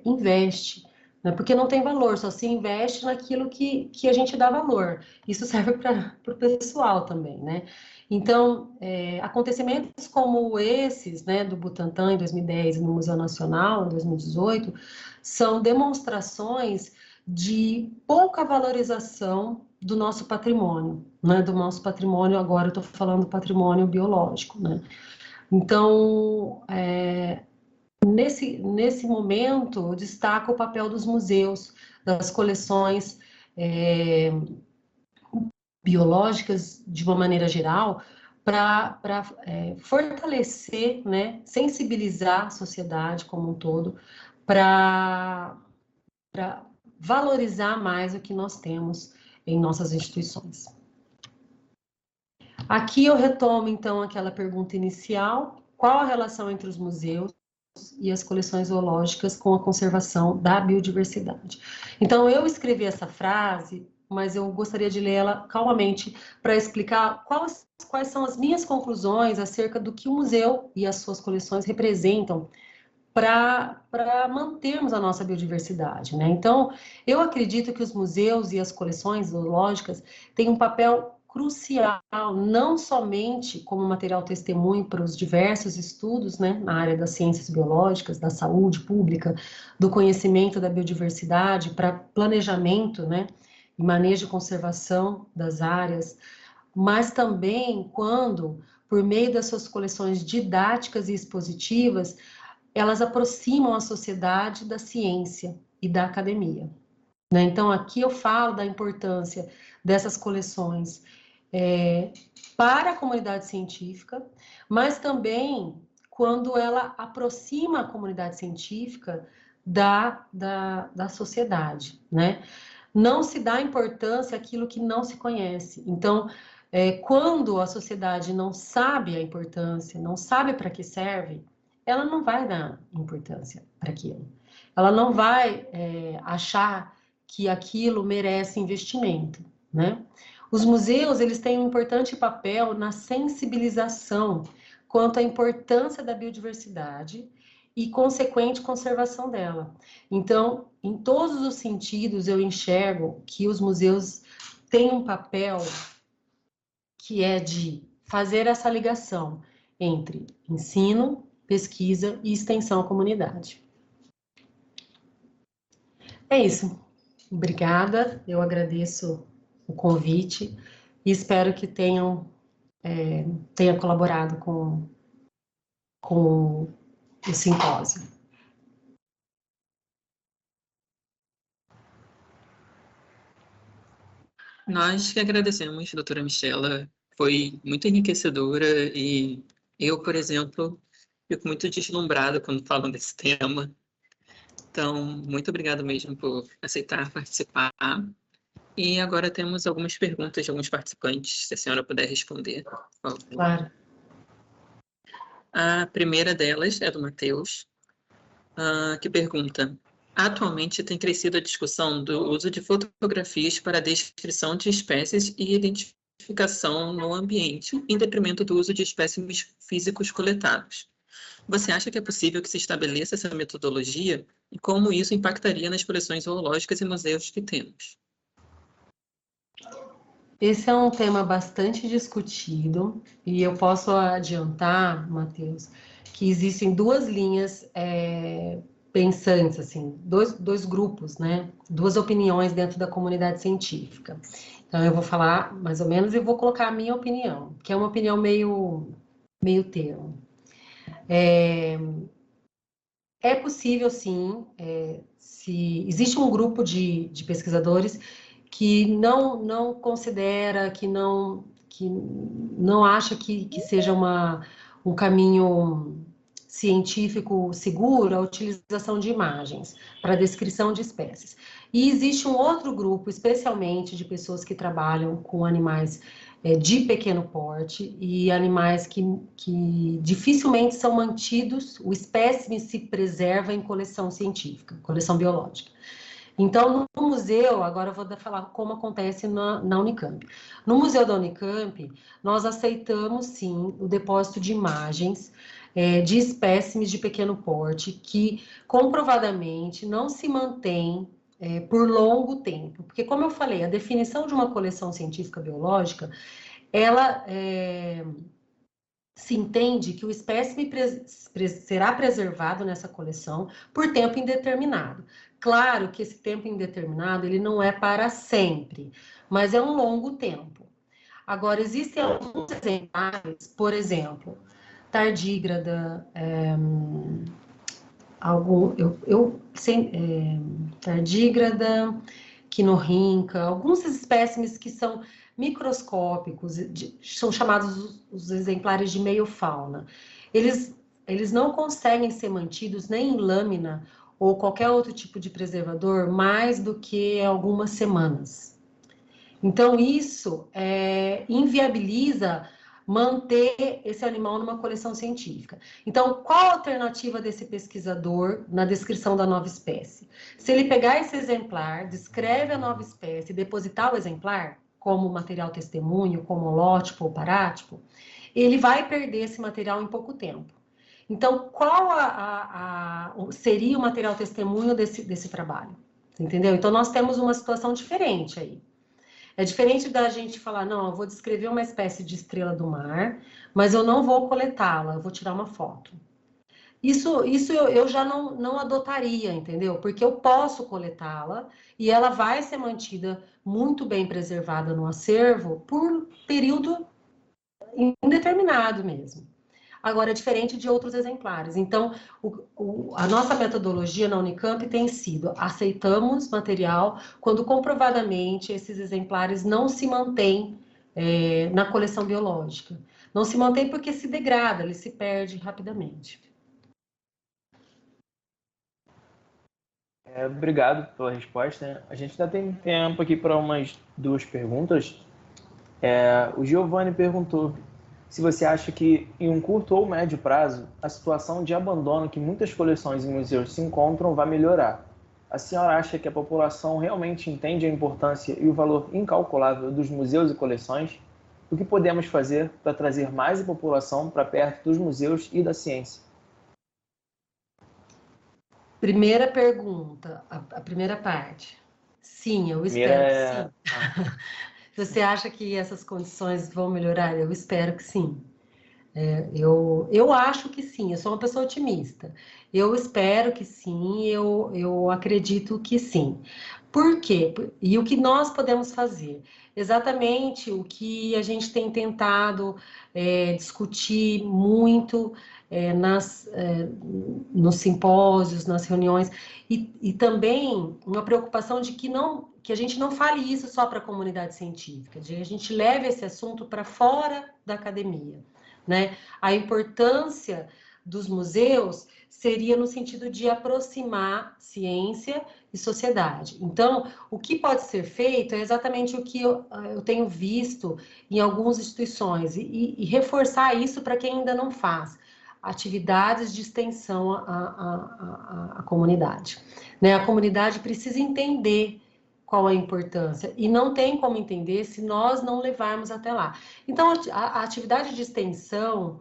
investe, né? Porque não tem valor, só se investe naquilo que a gente dá valor. Isso serve para o pessoal também, né? Então, acontecimentos como esses, né, do Butantã em 2010 e no Museu Nacional em 2018, são demonstrações de pouca valorização do nosso patrimônio, né? Do nosso patrimônio, agora eu estou falando do patrimônio biológico, né? Então, nesse momento, eu destaco o papel dos museus, das coleções biológicas, de uma maneira geral, para fortalecer, né, sensibilizar a sociedade como um todo, para valorizar mais o que nós temos em nossas instituições. Aqui eu retomo, então, aquela pergunta inicial: qual a relação entre os museus e as coleções zoológicas com a conservação da biodiversidade? Então, eu escrevi essa frase, mas eu gostaria de lê-la calmamente para explicar quais são as minhas conclusões acerca do que o museu e as suas coleções representam para mantermos a nossa biodiversidade, né? Então, eu acredito que os museus e as coleções zoológicas têm um papel crucial, não somente como material testemunho para os diversos estudos, né, na área das ciências biológicas, da saúde pública, do conhecimento da biodiversidade, para planejamento, né, e manejo e conservação das áreas, mas também quando, por meio das suas coleções didáticas e expositivas, elas aproximam a sociedade da ciência e da academia, né? Então, aqui eu falo da importância dessas coleções para a comunidade científica, mas também quando ela aproxima a comunidade científica da sociedade, né? Não se dá importância àquilo que não se conhece. Então, quando a sociedade não sabe a importância, não sabe para que serve, ela não vai dar importância para aquilo. Ela não vai achar que aquilo merece investimento, né? Os museus, eles têm um importante papel na sensibilização quanto à importância da biodiversidade e consequente conservação dela. Então, em todos os sentidos, eu enxergo que os museus têm um papel que é de fazer essa ligação entre ensino, pesquisa e extensão à comunidade. É isso. Obrigada, eu agradeço o convite e espero que tenha colaborado com o simpósio. Nós que agradecemos, doutora Michela, foi muito enriquecedora e eu, por exemplo, fico muito deslumbrada quando falam desse tema. Então, muito obrigado mesmo por aceitar participar. E agora temos algumas perguntas de alguns participantes, se a senhora puder responder, por favor. Claro. A primeira delas é do Matheus, que pergunta: atualmente tem crescido a discussão do uso de fotografias para a descrição de espécies e identificação no ambiente, em detrimento do uso de espécimes físicos coletados. Você acha que é possível que se estabeleça essa metodologia e como isso impactaria nas coleções zoológicas e museus que temos? Esse é um tema bastante discutido e eu posso adiantar, Matheus, que existem duas linhas pensantes, assim, dois grupos, né? Duas opiniões dentro da comunidade científica. Então, eu vou falar mais ou menos e vou colocar a minha opinião, que é uma opinião meio termo. É possível, sim, se existe um grupo de pesquisadores que não considera, que não acha que seja um caminho científico seguro a utilização de imagens para descrição de espécies. E existe um outro grupo, especialmente de pessoas que trabalham com animais de pequeno porte e animais que dificilmente são mantidos, o espécime se preserva em coleção científica, coleção biológica. Então, no museu, agora eu vou falar como acontece na Unicamp. No museu da Unicamp, nós aceitamos, sim, o depósito de imagens de espécimes de pequeno porte que, comprovadamente, não se mantém por longo tempo. Porque, como eu falei, a definição de uma coleção científica biológica, ela se entende que o espécime será preservado nessa coleção por tempo indeterminado. Claro que esse tempo indeterminado ele não é para sempre, mas é um longo tempo. Agora, existem alguns exemplares, por exemplo, tardígrada, tardígrada, quinorrinca, alguns espécimes que são microscópicos, são chamados os exemplares de meiofauna. Eles não conseguem ser mantidos nem em lâmina ou qualquer outro tipo de preservador mais do que algumas semanas. Então, isso inviabiliza manter esse animal numa coleção científica. Então, qual a alternativa desse pesquisador na descrição da nova espécie? Se ele pegar esse exemplar, descreve a nova espécie e depositar o exemplar, como material testemunho, como holótipo ou parátipo, ele vai perder esse material em pouco tempo. Então, qual seria o material testemunho desse trabalho? Entendeu? Então, nós temos uma situação diferente aí. É diferente da gente falar, não, eu vou descrever uma espécie de estrela do mar, mas eu não vou coletá-la, eu vou tirar uma foto. Isso eu já não adotaria, entendeu? Porque eu posso coletá-la e ela vai ser mantida muito bem preservada no acervo por período indeterminado mesmo. Agora, é diferente de outros exemplares. Então, a nossa metodologia na Unicamp tem sido, aceitamos material quando comprovadamente esses exemplares não se mantêm na coleção biológica. Não se mantém porque se degrada, ele se perde rapidamente. Obrigado pela resposta. A gente ainda tem tempo aqui para umas 2 perguntas. O Giovanni perguntou se você acha que, em um curto ou médio prazo, a situação de abandono que muitas coleções e museus se encontram vai melhorar. A senhora acha que a população realmente entende a importância e o valor incalculável dos museus e coleções? O que podemos fazer para trazer mais a população para perto dos museus e da ciência? Primeira pergunta, a primeira parte. Sim, eu espero que sim. Você acha que essas condições vão melhorar? Eu espero que sim. Eu acho que sim, eu sou uma pessoa otimista. Eu espero que sim, eu acredito que sim. Por quê? E o que nós podemos fazer? Exatamente o que a gente tem tentado discutir muito nos simpósios, nas reuniões, e também uma preocupação de que a gente não fale isso só para a comunidade científica, de que a gente leve esse assunto para fora da academia. Né? A importância dos museus seria no sentido de aproximar ciência e sociedade. Então, o que pode ser feito é exatamente o que eu tenho visto em algumas instituições e reforçar isso para quem ainda não faz. Atividades de extensão à comunidade. Né? A comunidade precisa entender qual a importância, e não tem como entender se nós não levarmos até lá. Então, a atividade de extensão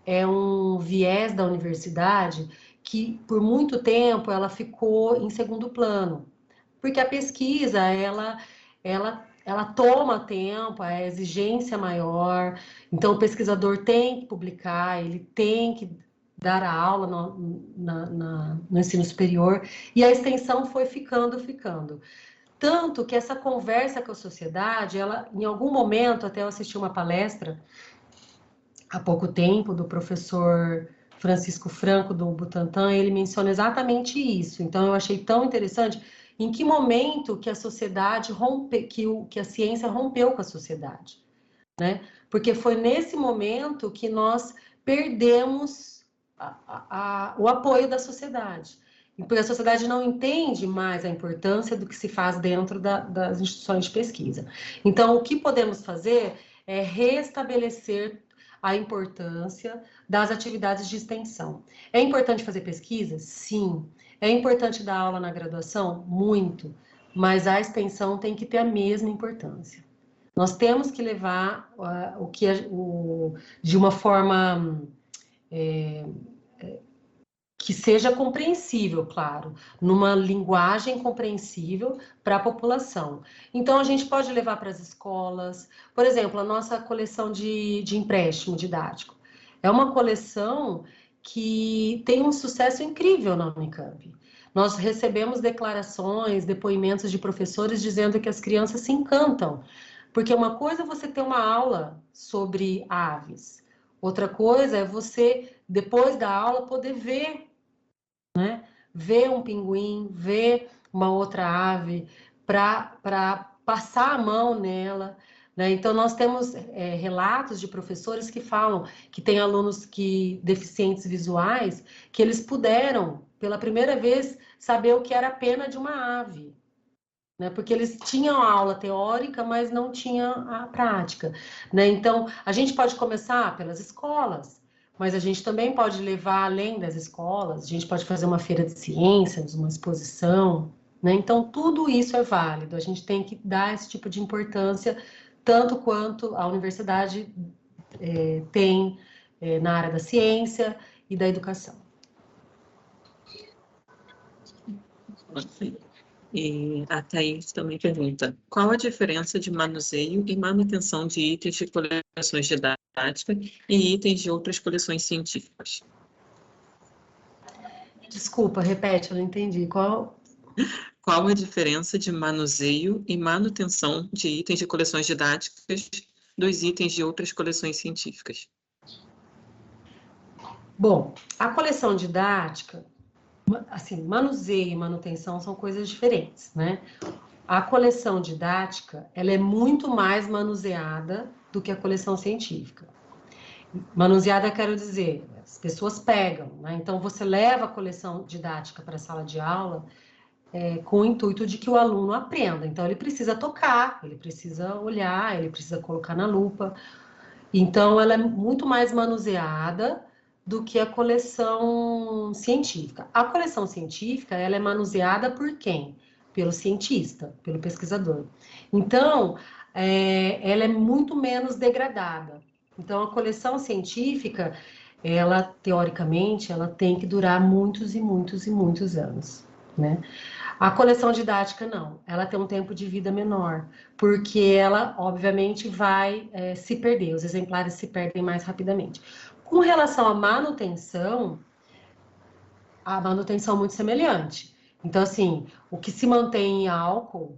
é um viés da universidade que, por muito tempo, ela ficou em segundo plano, porque a pesquisa, ela toma tempo, a exigência maior, então o pesquisador tem que publicar, ele tem que dar a aula no ensino superior, e a extensão foi ficando. Tanto que essa conversa com a sociedade, ela, em algum momento, até eu assisti uma palestra há pouco tempo, do professor Francisco Franco, do Butantan, ele menciona exatamente isso. Então, eu achei tão interessante em que momento que a sociedade que a ciência rompeu com a sociedade, né? Porque foi nesse momento que nós perdemos o apoio da sociedade. Porque a sociedade não entende mais a importância do que se faz dentro das instituições de pesquisa. Então, o que podemos fazer é restabelecer a importância das atividades de extensão. É importante fazer pesquisa? Sim. É importante dar aula na graduação? Muito. Mas a extensão tem que ter a mesma importância. Nós temos que levar de uma forma que seja compreensível, claro, numa linguagem compreensível para a população. Então, a gente pode levar para as escolas, por exemplo, a nossa coleção de empréstimo didático. É uma coleção que tem um sucesso incrível na Unicamp. Nós recebemos declarações, depoimentos de professores dizendo que as crianças se encantam, porque uma coisa é você ter uma aula sobre aves, outra coisa é você, depois da aula, poder ver, né? Ver um pinguim, ver uma outra ave, para passar a mão nela, né? Então, nós temos relatos de professores que falam que tem alunos deficientes visuais, que eles puderam, pela primeira vez, saber o que era a pena de uma ave, né? Porque eles tinham a aula teórica, mas não tinham a prática, né? Então, a gente pode começar pelas escolas, mas a gente também pode levar além das escolas, a gente pode fazer uma feira de ciências, uma exposição, né? Então, tudo isso é válido, a gente tem que dar esse tipo de importância, tanto quanto a universidade tem na área da ciência e da educação. E a Thaís também pergunta: qual a diferença de manuseio e manutenção de itens de coleções didáticas e itens de outras coleções científicas? Desculpa, repete, eu não entendi. Qual a diferença de manuseio e manutenção de itens de coleções didáticas dos itens de outras coleções científicas? Bom, a coleção didática, assim, manuseio e manutenção são coisas diferentes, né? A coleção didática, ela é muito mais manuseada do que a coleção científica. Manuseada, quero dizer, as pessoas pegam, né? Então, você leva a coleção didática para a sala de aula com o intuito de que o aluno aprenda. Então, ele precisa tocar, ele precisa olhar, ele precisa colocar na lupa. Então, ela é muito mais manuseada do que a coleção científica. A coleção científica, ela é manuseada por quem? Pelo cientista, pelo pesquisador. Então, ela é muito menos degradada. Então, a coleção científica, ela, teoricamente, ela tem que durar muitos e muitos e muitos anos, né? A coleção didática, não. Ela tem um tempo de vida menor, porque ela, obviamente, vai se perder. Os exemplares se perdem mais rapidamente. Com relação à manutenção, a manutenção é muito semelhante. Então, assim, o que se mantém em álcool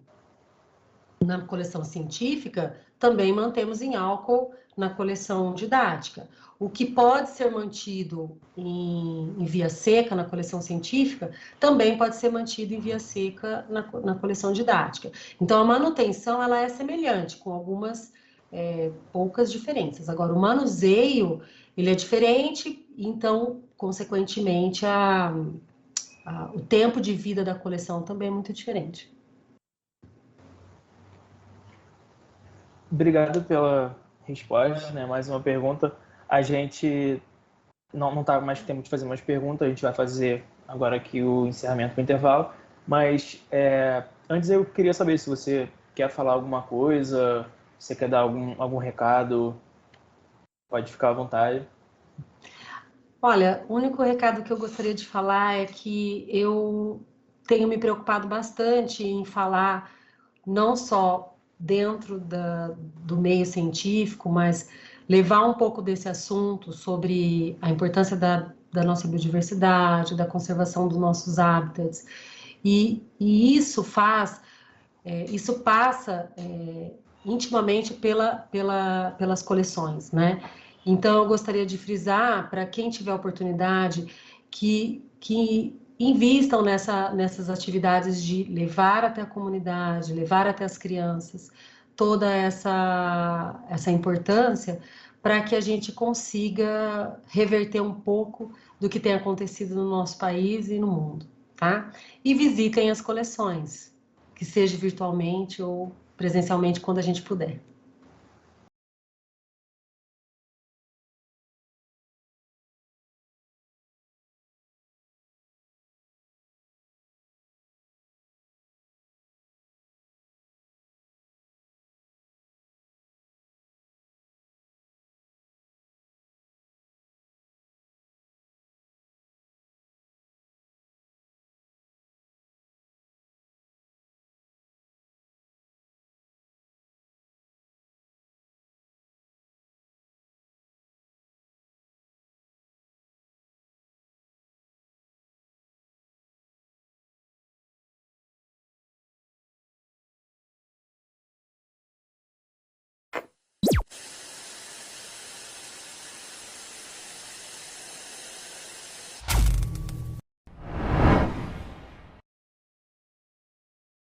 na coleção científica, também mantemos em álcool na coleção didática. O que pode ser mantido em via seca na coleção científica, também pode ser mantido em via seca na coleção didática. Então, a manutenção, ela é semelhante, com algumas poucas diferenças. Agora, o manuseio, ele é diferente, então, consequentemente, o tempo de vida da coleção também é muito diferente. Obrigado pela resposta, né? Mais uma pergunta. A gente não está mais com tempo de fazer mais perguntas, a gente vai fazer agora aqui o encerramento do intervalo, mas antes eu queria saber se você quer falar alguma coisa, se você quer dar algum recado, pode ficar à vontade. Olha, o único recado que eu gostaria de falar é que eu tenho me preocupado bastante em falar não só dentro do meio científico, mas levar um pouco desse assunto sobre a importância da da nossa biodiversidade, da conservação dos nossos hábitats. E isso faz, isso passa intimamente pelas coleções, né? Então, eu gostaria de frisar, para quem tiver oportunidade, que invistam nessas atividades de levar até a comunidade, levar até as crianças, toda essa importância, para que a gente consiga reverter um pouco do que tem acontecido no nosso país e no mundo, tá? E visitem as coleções, que seja virtualmente ou presencialmente, quando a gente puder.